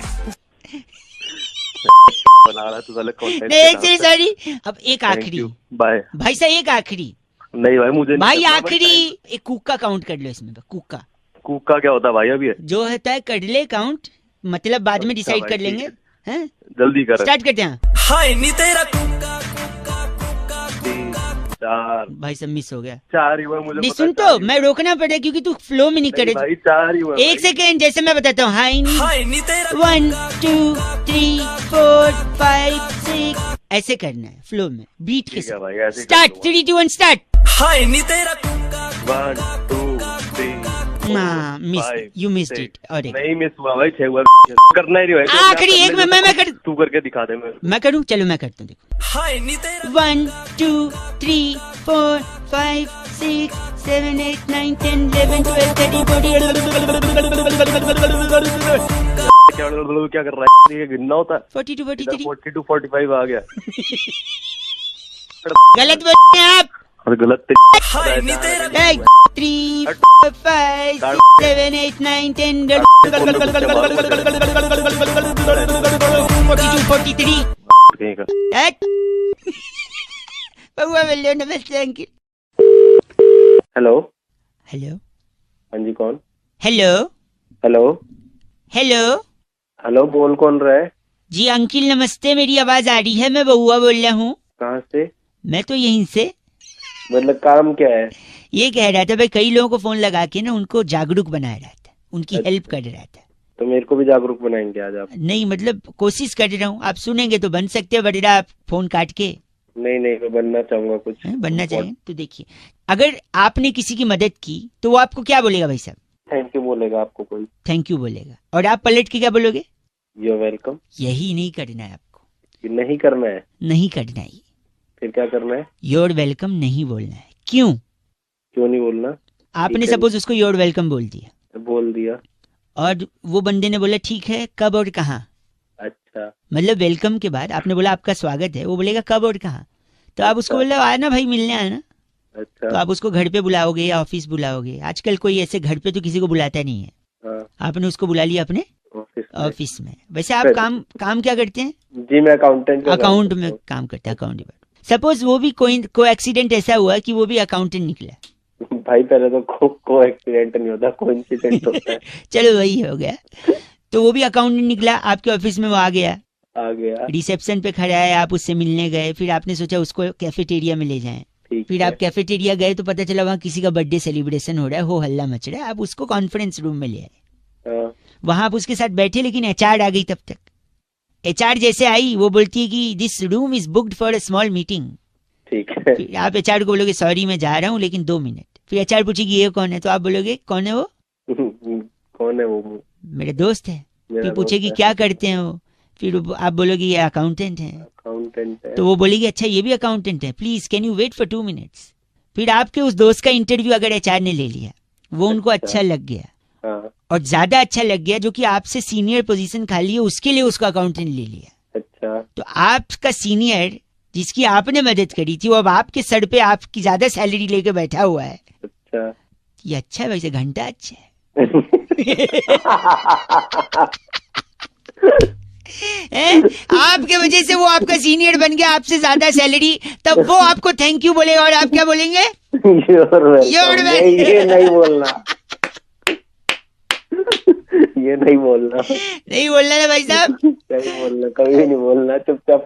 बना रहा तू साले कंटेंट। नहीं सॉरी। अब एक आखिरी। बाय भाई साहब, एक आखिरी। नहीं भाई, मुझे भाई आखिरी एक कुक्का काउंट कर लो इसमें। कुक्का, कुक्का क्या होता है भाई? अभी जो होता है कर ले काउंट, मतलब बाद में डिसाइड कर लेंगे। हैं? जल्दी कर। स्टार्ट करते हैं। 3 4। भाई सब मिस हो गया। 4 ही हुआ मुझे नहीं पता। सुन, तो मैं रोकना पड़ेगा क्योंकि तू फ्लो में नहीं करे। भाई 4 ही हुआ। 1 सेकेंड, जैसे मैं बताता हूँ। 1 2 3 4 5 6 ऐसे करना है, फ्लो में, बीट के साथ। स्टार्ट। 3 2 1 स्टार्ट। 1 2 3 हाँ, मिस, यू मिस्ड इट। और नहीं मिस हुआ भाई, 6 हुआ। करना ही नहीं भाई। आखिरी एक में मैं कर, तू करके दिखा दे। मैं करूँ? चलो मैं करता हूँ, देखो। 1 2 3 4 5 6 7 8 9 10 11 12 13 14। क्या कर रहा है? ये गिनना होता है। 42 43 42 45 आ गया। गलत बोल रहे हैं आप। और गलत 3 4 5 6 7 8 9 10 42 43। कहीं का। बउआ बोल रहे हो? नमस्ते अंकिल। Hello hello. हाँ जी, कौन? Hello hello hello. हेलो, बोल कौन रहा है? जी अंकिल नमस्ते, मेरी आवाज आ रही है? मैं बउआ बोल रहा हूँ। कहाँ से? मैं तो यहीं से। मतलब काम क्या है? ये कह रहा था भाई, कई लोगों को फोन लगा के ना उनको जागरूक बनाया रहा था, उनकी हेल्प कर रहा था। तो मेरे को भी जागरूक बनाएंगे आज आप? नहीं मतलब कोशिश कर रहा हूँ, आप सुनेंगे तो बन सकते हैं वगैरह। आप फोन काट के नहीं, मैं बनना चाहूंगा कुछ। बनना चाहिए तो देखिए, अगर आपने किसी की मदद की तो वो आपको क्या बोलेगा भाई साहब? थैंक यू बोलेगा आपको कोई। थैंक यू बोलेगा। और आप पलट के क्या बोलोगे? You are welcome. यही नहीं करना है आपको। नहीं करना है? नहीं करना है। फिर क्या करना है? योर वेलकम नहीं बोलना है। क्यों नहीं बोलना? आपने सपोज उसको योर वेलकम बोल दिया। बोल दिया और वो बंदे ने बोला ठीक है, कब और कहाँ? अच्छा, मतलब वेलकम के बाद आपने बोला आपका स्वागत है, वो बोलेगा कब और कहाँ? तो आप उसको बोले आना भाई, मिलने आना। अच्छा। तो आप उसको घर पे बुलाओगे या ऑफिस बुलाओगे? आजकल कोई ऐसे घर पे तो किसी को बुलाता नहीं है। हाँ। आपने उसको बुला लिया अपने ऑफिस में। वैसे आप काम क्या करते हैं? जी मैं अकाउंटेंट। अकाउंट में काम करते हैं, अकाउंट डिपार्टमेंट। सपोज वो भी कोई एक्सीडेंट ऐसा हुआ कि वो भी अकाउंटेंट निकला। भाई पहले तो को एक्सीडेंट नहीं होता, कोइंसिडेंट होता है। चलो वही हो गया। तो वो भी अकाउंटेंट निकला, आपके ऑफिस में वो आ गया। रिसेप्शन पे खड़ा है, आप उससे मिलने गए, फिर आपने सोचा उसको कैफेटेरिया में ले जाएं। फिर आप कैफेटेरिया गए तो पता चला वहाँ किसी का बर्थडे सेलिब्रेशन हो रहा है, हो हल्ला मच रहा है। आप उसको कॉन्फ्रेंस रूम में ले आए। वहां आप उसके साथ बैठे, लेकिन एचआर आ गई तब तक। एचआर जैसे आई वो बोलती है कि this room is booked for a small meeting. ठीक है। फिर आप एचआर को बोलोगे सॉरी मैं जा रहा हूँ लेकिन 2 मिनट। फिर एचआर पूछेगी ये कौन है? तो आप बोलोगे कौन है वो? कौन है वो? मेरे दोस्त है। फिर पूछेगी क्या करते हैं वो? फिर आप बोलोगे ये अकाउंटेंट है। तो वो बोलेगी अच्छा ये भी अकाउंटेंट है, please can you wait for 2 minutes. फिर आपके उस दोस्त का इंटरव्यू अगर एचआर ने ले लिया, वो उनको अच्छा लग गया और ज्यादा अच्छा लग गया, जो कि आपसे सीनियर पोजीशन खाली है उसके लिए उसका अकाउंटेंट ले लिया। अच्छा। तो आपका सीनियर जिसकी आपने मदद करी थी वो अब आपके सर पे आपकी ज्यादा सैलरी लेके बैठा हुआ है। अच्छा, ये अच्छा है वैसे, घंटा अच्छा है। आपके वजह से वो आपका सीनियर बन गया, आपसे ज्यादा सैलरी, तब वो आपको थैंक यू बोलेगा और आप क्या बोलेंगे? ये नहीं बोलना। ये नहीं बोलना। नहीं बोलना ना भाई साहब। नहीं बोलना, कभी भी नहीं बोलना, चुपचाप।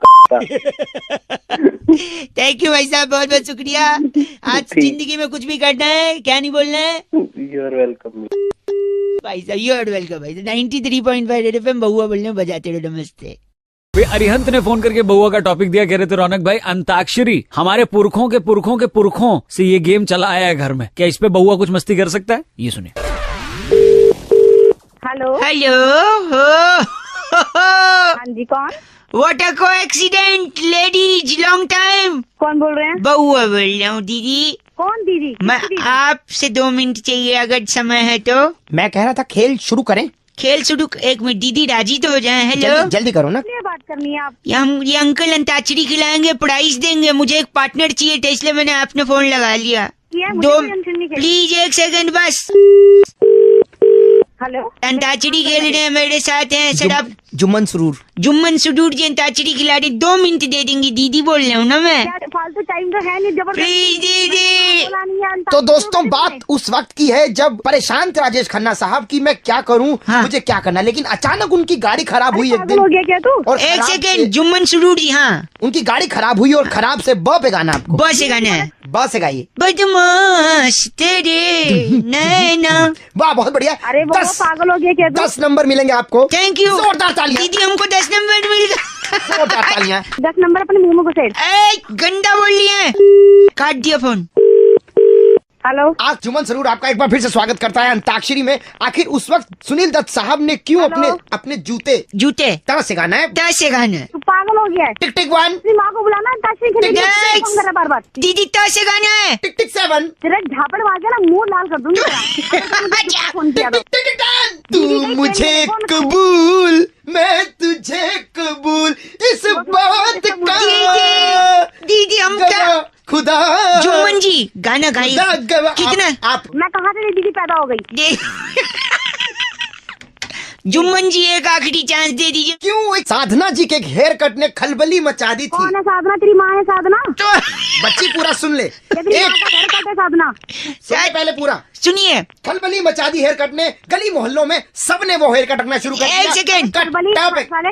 थैंक यू भाई साहब, बहुत बहुत शुक्रिया। आज जिंदगी में कुछ भी करना है क्या नहीं बोलना है? यू आर वेलकम भाई साहब, यू आर वेलकम भाई साहब। 93.5 रेड एफएम बउआ बोलने बजाते रहो। नमस्ते। अरिहंत ने फोन करके बउआ का टॉपिक दिया, कह रहे थे रौनक भाई अंताक्षरी हमारे पुरखों के पुरखों के पुरखों से ये गेम चला आया है घर में, क्या इस पे बउआ कुछ मस्ती कर सकता है? ये सुनिए। Hello hello. हाँ जी, कौन? What a coincidence ladies, long time. कौन बोल रहे हैं? बउआ बोल रहा हूँ। दीदी कौन? दीदी मैं आपसे 2 मिनट चाहिए अगर समय है तो। मैं कह रहा था खेल शुरू करें। खेल शुरू? 1 मिनट, दीदी राजी तो हो जाए। हेलो जल्दी करो ना। ये बात करनी है आप? ये अंकल अंताक्षरी खिलाएंगे, प्राइस देंगे। मुझे एक पार्टनर चाहिए था इसलिए मैंने आपने फोन लगा लिया। 2 प्लीज 1 सेकंड बस। हेलो, अंताक्षरी खेल रहे हैं, मेरे साथ हैं सर। आप जुम्मन सुरूर जी अंताक्षरी खिला रही। 2 मिनट दे देंगी? दीदी बोल रहा हूँ ना मैं। फालतू टाइम तो है नहीं, प्लीज दीदी। तो दोस्तों बात उस वक्त की है जब परेशान थे राजेश खन्ना साहब कि मैं क्या करूं, मुझे क्या करना, लेकिन अचानक उनकी गाड़ी खराब हुई एक दिन। हो गया क्या तू? और 1 सेकंड, जुम्मन सुरूर जी। हाँ, उनकी गाड़ी खराब हुई और खराब से ब पे गाना आपको। ब से गाना है? ब से गाइए। बदमाश तेरे नैना। वाह बहुत बढ़िया। अरे वो पागल हो गया क्या? 10 नंबर मिलेंगे आपको। Thank you. जोरदार तालियां। दीदी हमको 10 नंबर मिल गया। जोरदार तालियां। 10 नंबर अपने मुंह में घुसेड़। गंदा बोल रही है। काट दिया फोन। हेलो, आज जुम्मन सरूर आपका एक बार फिर से स्वागत करता है अंताक्षरी में। आखिर उस वक्त सुनील दत्त साहब ने क्यों अपने जूते तरह से गाना है? तरह से गाना है। तू पागल हो गया है। टिक टिक 1। अपनी माँ को बुलाना, अंताक्षरी खेलेंगे। फोन कर रहा बार-बार। दीदी तरह से गाना है। टिक टिक 7। तेरा झापड़ मार के ना मुंह लाल कर दूंगी तेरा। फोन किया तो। टिक टिक 10। तू मुझे कबूल, मैं तुझे कबूल, इस बात का दीदी हम क्या खुदा। जुम्मन जी गाना गाइए। कितना? आप मैं कहाँ से दीदी पैदा हो गई? जुम्मन जी एक आखिरी चांस दे दीजिए। क्यों? साधना जी के हेयर कट ने खलबली मचा दी थी। कौन है साधना? तेरी माँ है साधना? बच्ची पूरा सुन ले। तेरी माँ का हेयर कट है साधना? सुन ले पहले पूरा। सुनिए, खलबली मचा दी हेयर कट ने, गली मोहल्लों में सबने वो हेयर कट रखना शुरू कर दिया। एक सेकंड।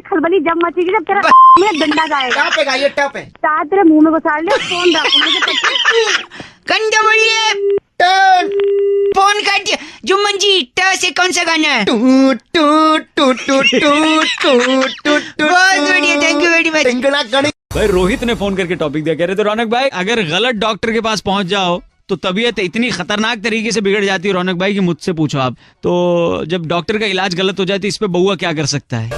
खलबली जब मचेगी जब तेरा में डंडा जाएगा। टप है ये टप है। तेरे मुंह में घुसा ले फोन रख। कंधा बोलिए। टन फोन काट दिया। जुम्मन जी ट से कौन सा गाना है? टू टू टू टू टू टू टू। बहुत बढ़िया, थैंक यू वेरी मच। भाई रोहित ने फोन करके टॉपिक दिया, कह रहे थे रौनक भाई अगर गलत डॉक्टर के पास पहुंच जाओ तो तबीयत इतनी खतरनाक तरीके से बिगड़ जाती है रौनक भाई कि मुझसे पूछो आप। तो जब डॉक्टर का इलाज गलत हो जाए तो इस पे बउआ क्या कर सकता है?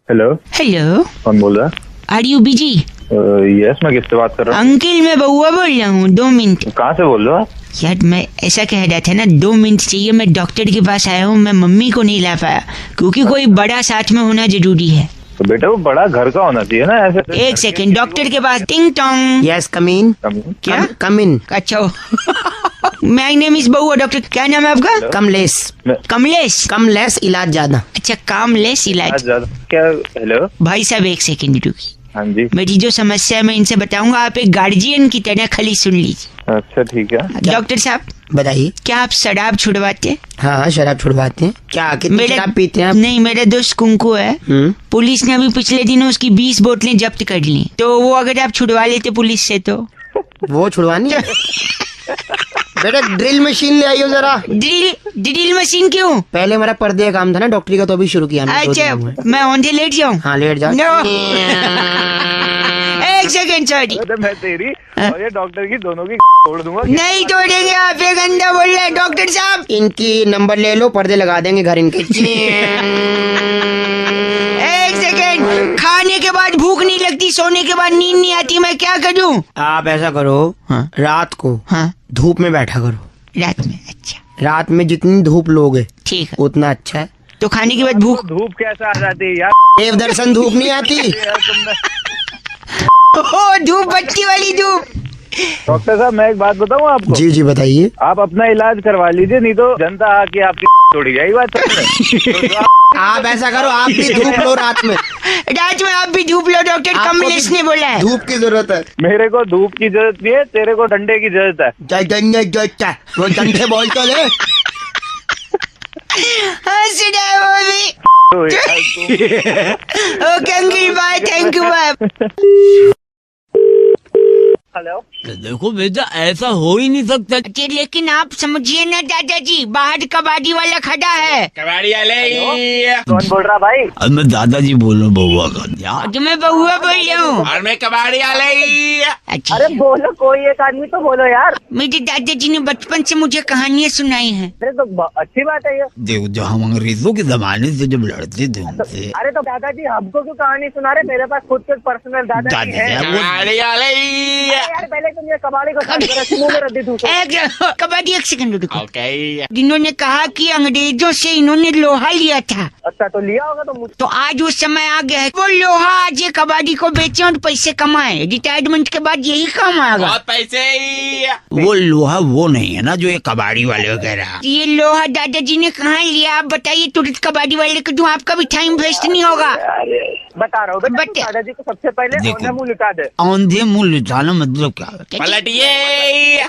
हेलो, हेलो, कौन बोल रहा है? Are you busy? यस, मैं किससे बात कर रहा हूँ? अंकल मैं बउआ बोल रहा हूँ, 2 मिनट। कहाँ से बोल रहे हो आप? यार मैं ऐसा कह रहा था ना, 2 मिनट चाहिए। मैं डॉक्टर के पास आया हूँ, मैं मम्मी को नहीं ला पाया क्योंकि कोई बड़ा साथ में होना जरूरी है। तो बेटा वो बड़ा घर का होना चाहिए ना, ऐसे। एक सेकंड, डॉक्टर के पास। टिंग टोंग। यस कम इन। क्या? कम इन। अच्छा माय नेम इज बउआ। डॉक्टर क्या नाम है आपका? कमलेश। कमलेश। कमलेश इलाज ज्यादा। अच्छा कामलेस इलाज। क्या? हेलो भाई साहब एक सेकंड रुकी। हाँ जी। मेरी जो समस्या है मैं इनसे बताऊंगा, आप एक गार्जियन की तरह खाली सुन लीजिए। अच्छा ठीक है। डॉक्टर साहब बताइए। क्या आप शराब छुड़वाते हैं? हाँ शराब छुड़वाते हैं। क्या कितनी शराब पीते हैं आप? नहीं, मेरा दोस्त कुंकू है। पुलिस ने अभी पिछले दिनों उसकी 20 बोतलें जब्त कर ली। तो वो अगर आप छुड़वा लेते पुलिस से तो? वो छुड़वानी है? बेटा ड्रिल मशीन ले आइयो जरा। ड्रिल मशीन क्यों? पहले हमारा पर्दे का काम था ना डॉक्टरी का, तो अभी शुरू किया हमने। अच्छा मैं औंधे लेट जाऊँ? हाँ लेट जाओ। एक सेकंड सॉरी। मैं तेरी और ये डॉक्टर की दोनों की तोड़ दूंगा। नहीं तोड़ेंगे, आप एक अंडा बोल रहे हैं डॉक्टर साहब। इनकी नंबर ले लो, पर्दे लगा देंगे घर इनके। एक सेकंड, खाने के बाद भूख नहीं लगती, सोने के बाद नींद नहीं आती, मैं क्या करूं? आप ऐसा करो, रात को धूप में बैठा करो। रात में? अच्छा रात में जितनी धूप लोगे ठीक है, उतना अच्छा है। तो खाने के बाद भूख? धूप कैसा आ जाती है यार? देव दर्शन धूप नहीं आती। ओ धूप, बत्ती वाली धूप। डॉक्टर साहब मैं एक बात बताऊँ आपको? जी जी बताइए। आप अपना इलाज करवा लीजिए, नहीं तो जनता आके आपकी तोड़ी जाएगी। बात तो आप ऐसा करो, आप भी धूप लो रात में। रात में आप भी धूप लो, डॉक्टर कमलेश ने बोला है। धूप की जरूरत है। मेरे को धूप की जरूरत नहीं है, तेरे को डंडे की जरूरत है। वो डंडे बोल तो ले। हंस रहा है वो भी। Okay uncle bye, thank you bye. Hello. देखो बेटा ऐसा हो ही नहीं सकता। लेकिन आप समझिए ना दादाजी, बाहर कबाड़ी वाला खड़ा है। कबाड़ी वाले कौन बोल रहा भाई? अब मैं दादाजी बोल रहा हूँ बउआ का। तो मैं बउआ बोल रहा हूँ। और मैं कबाड़ी वाले। अच्छा अरे बोलो, कोई एक आदमी तो बोलो यार। मेरे दादाजी ने बचपन से मुझे कहानियाँ सुनाई हैं। अरे तो अच्छी बात है ये। देखो जो हम अंग्रेजों के जमाने से जब लड़ते थे उनसे। अरे तो दादाजी हमको क्यों कहानी सुना रहे? मेरे पास खुद के पर्सनल दादाजी है। यार पहले तुम ये कबाड़ी को कबाड़ी एक सेकंड रुको। जिन्होंने कहा कि अंग्रेजों से इन्होंने लोहा लिया था। अच्छा तो लिया होगा तो तो आज वो समय आ गया है, वो लोहा आज ये कबाड़ी को बेचे और पैसे कमाए। रिटायरमेंट के बाद यही काम आएगा। बहुत पैसे। वो लोहा वो नहीं है ना जो ये कबाड़ी वाले वगैरह। ये लोहा दादाजी ने कहाँ लिया? आप बताइए तुरंत कबाड़ी वाले को दूं, आपका भी टाइम वेस्ट नहीं होगा। बता रहा हूँ दादाजी को सबसे पहले औंधे मुँह लुटा दे। औंधे मुँह लुटाना मतलब क्या? पलटिए।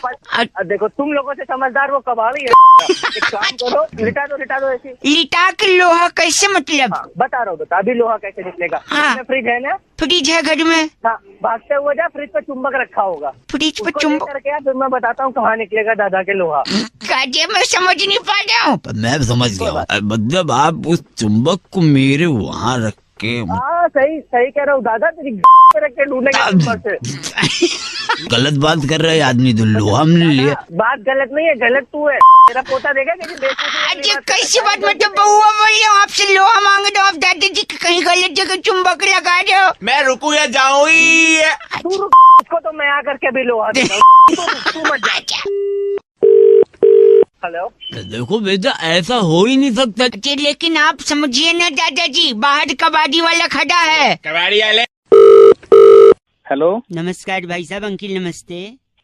देखो तुम लोगों से समझदार वो कबाड़ी है। एक काम करो, लिटा दो ऐसी। लिटा के लोहा कैसे मतलब? बता रहा हूँ, बता अभी लोहा कैसे निकलेगा। फ्रिज है ना? फ्रिज है घर में। हाँ, भागते हुए जा, फ्रिज पे चुंबक रखा होगा। फ्रिज पे चुंबक करके फिर मैं बताता हूँ कहाँ निकलेगा दादा के लोहा। काजे मैं समझ नहीं पा रहा हूँ। मैं समझ गया, मतलब आप उस चुंबक को मेरे वहाँ रख के। हाँ सही कह रहा हूँ दादा, तेरी रख के ढूंढेगा। गलत बात कर रहे हैं आदमी, तो लोहा हमने लिया। बात गलत नहीं है, गलत तू है। तेरा पोता देगा अच्छा कैसी बात? मतलब बउआ बोल रहे हो, आपसे लोहा मांग रहे हो, आप दादाजी कहीं गलत जगह चुंबक लगा रहे हो। मैं रुकू या जाऊँ? तू रुक, उसको तो मैं आकर के भी लोहा देता हूँ। तू मत जा। हेलो। देखो बेटा ऐसा हो ही नहीं सकता। लेकिन आप समझिए ना दादाजी, बाहर कबाड़ी वाला खड़ा है। कबाड़ी वाले। हेलो नमस्कार भाई साहब। अंकिल नमस्ते।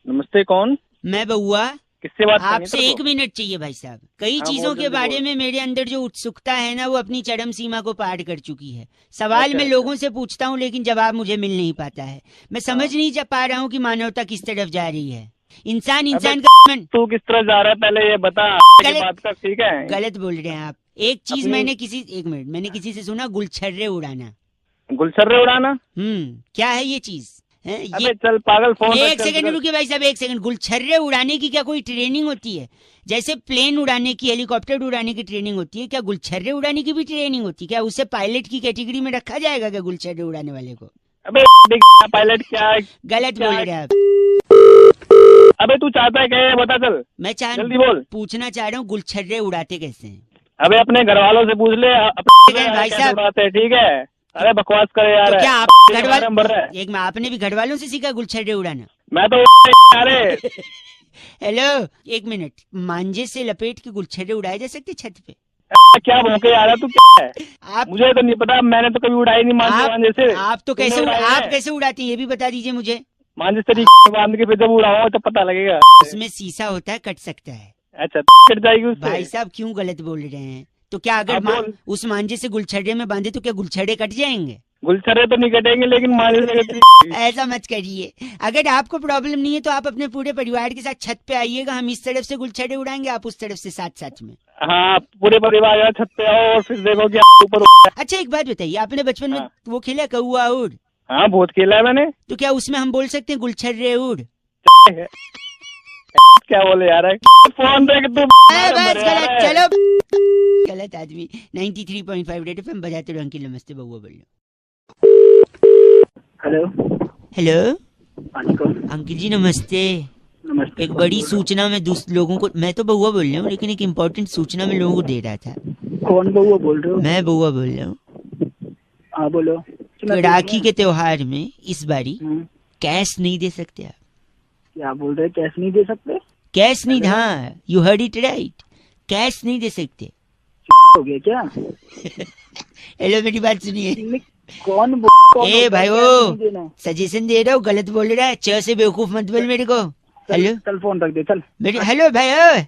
नमस्ते, कौन? मैं बउआ। किससे बात करनी है आपसे तेरे 1 को? मिनट चाहिए भाई साहब। कई हाँ, चीजों बोल के जल्दी बारे बोल। में मेरे अंदर जो उत्सुकता है ना, वो अपनी चरम सीमा को पार कर चुकी है। सवाल अच्छा, मैं अच्छा। लोगों से पूछता हूँ लेकिन जवाब मुझे मिल नहीं पाता है। मैं समझ नहीं पा रहा हूँ कि मानवता किस तरफ जा रही है। इंसान का मन तू किस तरह जा रहा है पहले ये बता की गलत- बात कर, ठीक है? गलत बोल रहे हैं आप। एक चीज अपनी- मैंने एक मिनट, मैंने किसी से सुना, गुलछर्रे उड़ाना। गुलछर्रे उड़ाना? क्या है ये चीज? है अबे ये चल पागल, फोन रख, एक चल, सेकंड चल। रुकिए भाई साहब, 1 सेकंड। गुलछर्रे उड़ाने की क्या कोई ट्रेनिंग होती है? जैसे प्लेन उड़ाने की, हेलीकॉप्टर उड़ाने की ट्रेनिंग होती है, क्या गुलछर्रे उड़ाने की भी ट्रेनिंग होती है? क्या उसे पायलट की कैटेगरी में रखा जाएगा क्या, गुलछर्रे उड़ाने वाले को? अबे पायलट क्या है? गलत बोल रहे हैं आप। अबे तू चाहता है क्या ये बता, चल मैं जल्दी बोल। पूछना चाह रहा हूँ, गुलछर्रे उड़ाते कैसे हैं? अबे अपने घर वालों से पूछ ले, अपने भाई कैसे साहब। उड़ाते हैं, ठीक है? अरे बकवास करे यार। तो क्या आप तेरा घर वाले, फार्म भर रहा है। एक में आपने भी घर वालों से सीखा गुलछर्रे उड़ाना? मैं तो अरे हेलो, 1 मिनट। मांझे से लपेट के गुलछर्रे उड़ाए जा सकते छत पे? क्या भौंके आ रहा तू, क्या है? आप मुझे तो नहीं पता, मैंने तो कभी उड़ाई नहीं मांझे से। आप तो तूने कैसे उड़ाए आप हैं? कैसे उड़ाते हैं ये भी बता दीजिए मुझे। मांझे से बांध के फिर जब उड़ाऊंगा तो पता लगेगा। उसमें शीशा होता है, कट सकता है। अच्छा कट जाएगी उससे? भाई साहब क्यों गलत बोल रहे हैं? तो क्या अगर आप बोल। उस मांझे से गुलछर्रे में बांधे तो क्या गुलछर्रे कट जाएंगे? गुलछर्रे तो नहीं कटेंगे लेकिन मांझे से कटेंगे। ऐसा मत करिए। अगर आपको प्रॉब्लम नहीं है तो आप अपने पूरे परिवार के साथ छत पे आइएगा, हम इस तरफ से गुलछर्रे उड़ाएंगे, आप उस तरफ से साथ साथ में। हाँ पूरे परिवार यार छत पे आओ और फिर देखो कि ऊपर। अच्छा एक बात बताइए, आपने बचपन में हाँ। वो खेला कौआ उड़? हाँ बहुत खेला है मैंने। तो क्या उसमें हम बोल सकते हैं गुलछर्रे उड़? क्या बोले यार, फोन रख तू। बस गलत, चलो गलत आदमी। 93.5 रेड एफएम बजाते रहो। अंकिल नमस्ते, बउआ बोल हेलो। हेलो हाँ जी कौन? अंकिल जी नमस्ते। नमस्ते। एक बड़ी सूचना मैं लोगों को, मैं तो बउआ बोल रहा हूँ लेकिन एक इम्पोर्टेंट सूचना मैं लोगों को दे रहा था। कौन बउआ बोल रहे हो? मैं बउआ बोल रहा हूँ। हाँ बोलो। तो राखी के त्योहार में इस बारी हम्म, कैश नहीं दे सकते आप? क्या बोल रहे? कैश नहीं दे सकते? कैश नहीं, हाँ you heard it right, cash नहीं दे सकते। हो गया क्या? हेलो मेरी बात सुनिए। कौन ए भाई वो सजेशन दे रहा हूँ, गलत बोल रहा है। च से बेवकूफ मत बोल मेरे को। हेलो चल फोन रख दे चल। मेरी, हेलो भाई ओए।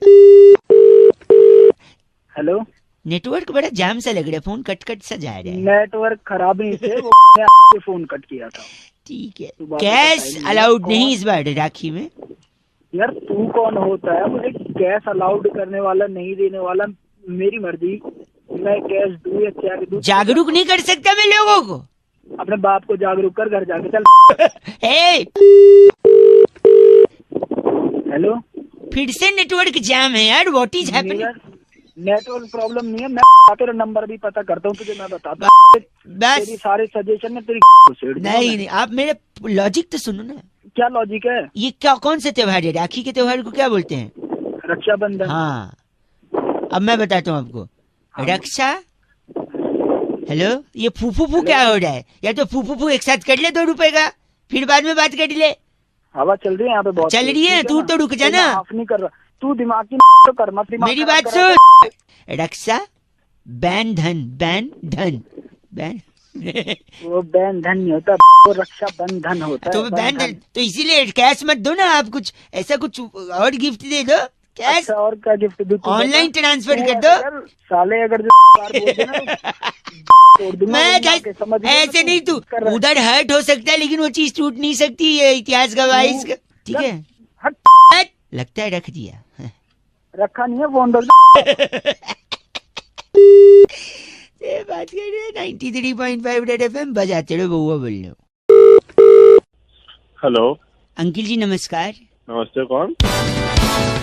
हेलो। नेटवर्क बड़ा जाम सा लग रहा है, फोन कट कट सा जा रहा है। नेटवर्क खराब नहीं थे वो ने फोन कट किया था। ठीक है, सुबह कैश बताइए, अलाउड कौन? नहीं इस बार राखी में। यार तू कौन होता है मुझे कैश अलाउड करने वाला, नहीं देने वाला? मेरी मर्जी, मैं कैश दूं या क्या दूं? जागरूक नहीं कर सकता मैं लोगों को? अपने बाप को जागरूक कर, घर जाके चल। ए, हेलो। फिर से नेटवर्क जाम है यार, what is happening? Network problem नहीं है, मैं तेरा नंबर भी पता करता हूँ तुझे, मैं बताता हूँ। बस तेरी सारे सजेशन में तेरी को छेड़ दूंगा नहीं मैं। नहीं, आप मेरे लॉजिक तो सुनो ना। क्या लॉजिक है? ये क्या, कौन से त्योहार है? राखी के त्योहार को क्या बोलते हैं? रक्षाबंधन। हाँ अब मैं बताता हूँ आपको। रक्षा, हेलो, ये फूफू क्या हो रहा है? या तो फूफू एक साथ कर ले 2 रुपए का, फिर बाद में बात कर ले। हवा चल रही है यहाँ पे बहुत। चल रही है, ठीक तू ना? तो रुक जा ना। माफ नहीं कर रहा तू, दिमाग की तो कर मत। दिमाग मेरी खराब बात कर रहा सुन। रक्षा बैन धन, बैन धन, बैन है। वो बैन धन नहीं होता, वो रक्षा बंधन होता तो है। बैन धन, तो इसीलिए कैश मत दो ना आप, कुछ ऐसा कुछ और गिफ्ट दे दो। कैश अच्छा, और क्या गिफ्ट दूं? तू ऑनलाइन बता। ट्रांसफर तू कर ऐसा दो। कर, साले अगर जो बार बोल देना तो तोड़ दूंगा, मैं वरना के समझ गया ऐसे तू नहीं, तू कर रहा है। उधर हर्ट हो सकता है लेकिन वो चीज टूट नहीं सकती, ये इतिहास गवाह है इसका। ठीक है, हट। हट, लगता है रख दिया। रखा नहीं है, फोन रख दो। ये बात कर रहे हैं 93.5 रेड एफएम बजाते रहो, बउआ बोल रहे हो। हेलो। अंकिल जी नमस्कार। नमस्ते, कौन?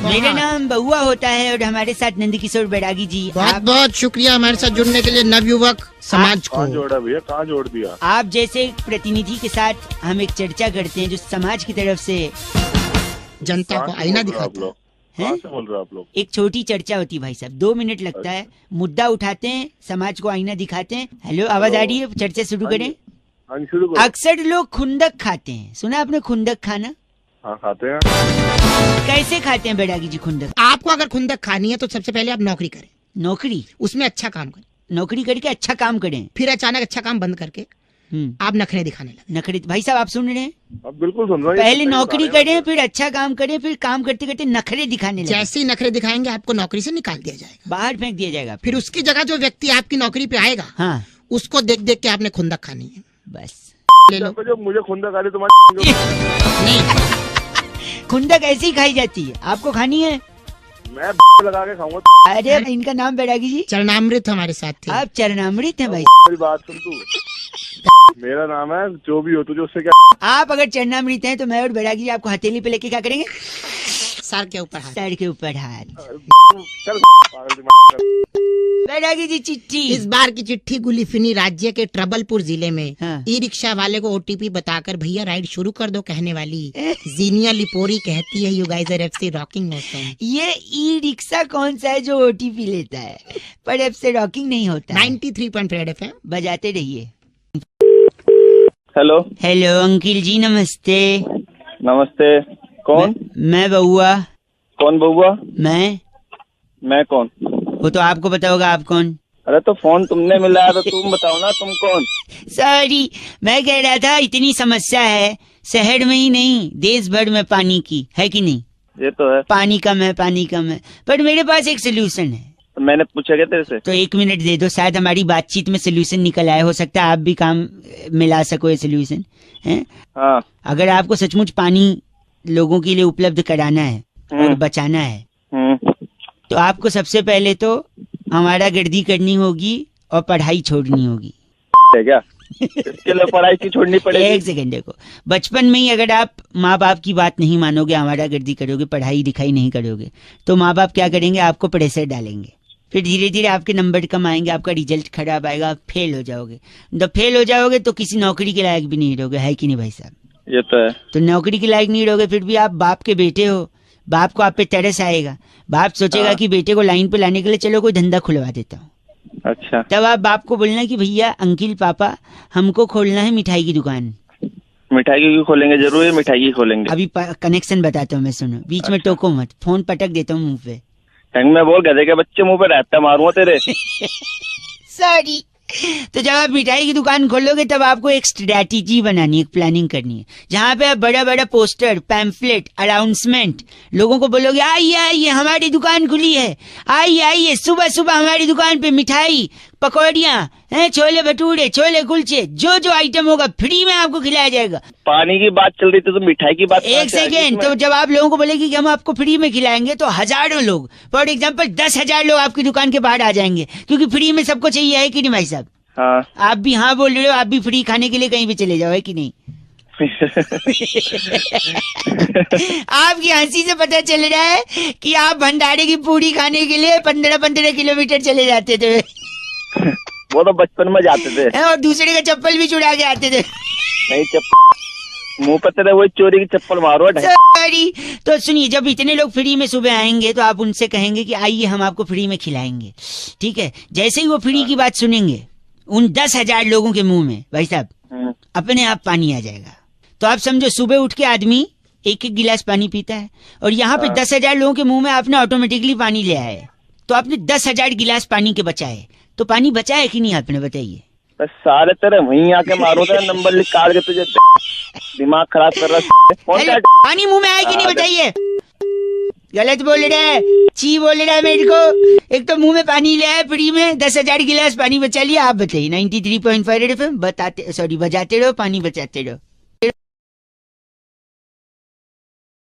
मेरा नाम बउआ होता है और हमारे साथ नंदकिशोर बैरागी जी। बहुत बहुत शुक्रिया हमारे साथ जुड़ने के लिए नवयुवक समाज को। कहाँ जोड़ा भैया, कहाँ जोड़ दिया? आप जैसे एक प्रतिनिधि के साथ हम एक चर्चा करते हैं जो समाज की तरफ से जनता को कहाँ से आईना बोल रहे हो आप दिखाता है। लोग? कहाँ से बोल रहे हो आप लोग? एक छोटी चर्चा होती है भाई साहब, 2 मिनट लगता है, मुद्दा उठाते हैं, समाज को आईना दिखाते हैं। हेलो, आवाज आ रही है? चर्चा शुरू करें। हाँ शुरू करो। अक्सर लोग खुंदक खाते हैं, सुना आपने खुंदक खाना? हाँ खाते हैं। कैसे खाते हैं बैरागी जी खुंदक? आपको अगर खुंदक खानी है तो सबसे पहले आप नौकरी करें, नौकरी, उसमें अच्छा काम करें, नौकरी करके अच्छा काम करें। फिर अचानक अच्छा काम बंद करके आप नखरे दिखाने लगे। नखरे, भाई साहब आप सुन रहे हैं? अब बिल्कुल सुन रहा हूँ। पहले नौकरी करें, फिर अच्छा काम करें, फिर काम करते करते नखरे दिखाने लगे। जैसे ही नखरे दिखाएंगे आपको नौकरी से निकाल दिया जाएगा, बाहर फेंक दिया जाएगा। फिर उसकी जगह जो व्यक्ति आपकी नौकरी पे आएगा, हाँ, उसको देख देख के आपने खुंदक खानी है। बस ले लो। जो मुझे खुंदक आ रही तुम्हारी नहीं, खुंदक ऐसे ही खाई जाती है, आपको खानी है? मैं लगा के खाऊंगा। अरे इनका नाम बैरागी जी चरणामृत हमारे साथ थे। आप चरणामृत हैं भाई। मेरी बात सुन तू, मेरा नाम है जो भी हो तुझे उससे क्या। आप अगर चरणामृत हैं तो मैं और बैरागी जी आपको हथेली पे लेके क्या करेंगे? सर के ऊपर हाथ। सर के ऊपर हाथ। चल पागल दिमाग। बैरागी जी चिट्ठी। इस बार की चिट्ठी गुलिफिनी राज्य के ट्रबलपुर जिले में हाँ। ई रिक्शा वाले को ओटीपी बताकर भैया राइड शुरू कर दो कहने वाली जीनिया लिपोरी कहती है, you guys are FC rocking motion. ये ई रिक्शा कौन सा है जो ओटीपी लेता है, पर अब से रॉकिंग नहीं होता है। 93.8 FM बजाते रहिए। हेलो हेलो अंकिल जी, नमस्ते। नमस्ते। कौन? मैं बउआ। कौन बउआ? मैं कौन? वो तो आपको पता होगा, आप कौन? अरे तो फोन तुमने मिलाया तो तुम बताओ ना, तुम कौन? सॉरी, मैं कह रहा था इतनी समस्या है शहर में ही नहीं देश भर में पानी की, है कि नहीं? ये तो है, पानी कम है, पानी कम है, पर मेरे पास एक सोल्यूशन है। तो मैंने पूछा क्या तेरे से? तो 1 मिनट दे दो, शायद हमारी बातचीत में सोल्यूशन निकल आए। हो सकता है आप भी काम मिला सको ये सोल्यूशन है। हाँ। अगर आपको सचमुच पानी लोगों के लिए उपलब्ध कराना है और बचाना है, तो आपको सबसे पहले तो हमारा गर्दी करनी होगी और पढ़ाई छोड़नी होगी। है क्या? इसके लिए पढ़ाई की छोड़नी पड़ेगी? एक सेकंड देखो, बचपन में ही अगर आप माँ बाप की बात नहीं मानोगे, हमारा गर्दी करोगे, पढ़ाई लिखाई नहीं करोगे, तो माँ बाप क्या करेंगे? आपको प्रेशर डालेंगे। फिर धीरे धीरे आपके नंबर कम आएंगे, आपका रिजल्ट खराब आएगा, आप फेल हो जाओगे। जब फेल हो जाओगे तो किसी नौकरी के लायक भी नहीं रहोगे, है कि नहीं भाई साहब? ये तो है। तो नौकरी के लायक नहीं रहोगे, फिर भी आप बाप के बेटे हो, बाप को आप पे तरस आएगा। बाप सोचेगा कि बेटे को लाइन पे लाने के लिए चलो कोई धंधा खुलवा देता हूँ। अच्छा। तब आप बाप को बोलना कि भैया अंकिल पापा हमको खोलना है मिठाई की दुकान। मिठाई की खोलेंगे? जरूर है, मिठाई की खोलेंगे। अभी कनेक्शन बताता हूँ मैं, सुनो, बीच में टोको मत, फोन पटक देता हूँ मुंह पे। मैं बोल गधे के बच्चे मुंह पे रहता मारूंगा तेरे। सॉरी। तो जब आप मिठाई की दुकान खोलोगे तब आपको एक स्ट्रैटेजी बनानी है, एक प्लानिंग करनी है, जहाँ पे आप बड़ा बड़ा पोस्टर, पैम्फलेट, अनाउंसमेंट, लोगों को बोलोगे आइए आइए हमारी दुकान खुली है, आइए आइए सुबह सुबह हमारी दुकान पे मिठाई, पकौड़ियाँ हैं, छोले भटूरे, छोले कुलचे, जो जो आइटम होगा फ्री में आपको खिलाया जाएगा। पानी की बात चल रही थी तो मिठाई की बात? एक सेकेंड, तो जब आप लोगों को बोलेगी कि हम आपको फ्री में खिलाएंगे तो हजारों लोग, फॉर एग्जाम्पल 10,000 लोग आपकी दुकान के बाहर आ जाएंगे, क्योंकि फ्री में सबको चाहिए, है कि नहीं भाई साहब? हाँ। आप भी हाँ बोल रहे हो, आप भी फ्री खाने के लिए कहीं भी चले जाओ, है कि नहीं? आपकी हंसी से पता चल रहा है कि आप भंडारे की पूरी खाने के लिए 15-15 किलोमीटर चले जाते थे। वो तो बचपन में जाते थे। और दूसरे का चप्पल भी चुरा के आते थे। नहीं, चप्पल मुंह पर तेरे वही चोरी की चप्पल मारो। सॉरी। तो सुनिए, जब इतने लोग फ्री में सुबह आएंगे तो आप उनसे कहेंगे कि आइए हम आपको फ्री में खिलाएंगे, ठीक है? जैसे ही वो फ्री की बात सुनेंगे, उन 10,000 लोगों के मुंह में भाई साहब अपने आप पानी आ जाएगा। तो आप समझो, सुबह उठ के आदमी 1-1 गिलास पानी पीता है, और यहाँ पे 10,000 लोगों के मुंह में आपने ऑटोमेटिकली पानी ले आया है, तो आपने 10,000 गिलास पानी के बचाए। तो पानी बचा है कि नहीं आपने, बताइए? सारे तेरे वहीं आके मारो, तेरा नंबर निकाल के तुझे दिमाग खराब कर रहा। पानी मुंह में आया कि नहीं, बताइए? गलत बोल रहा है, ची बोल रहा है मेरे को। एक तो मुंह में पानी ले आया फ्री में, 10,000 गिलास पानी बचा लिया। आप बताइए। 93.5 FM बजाते रहो, पानी बचाते रहो।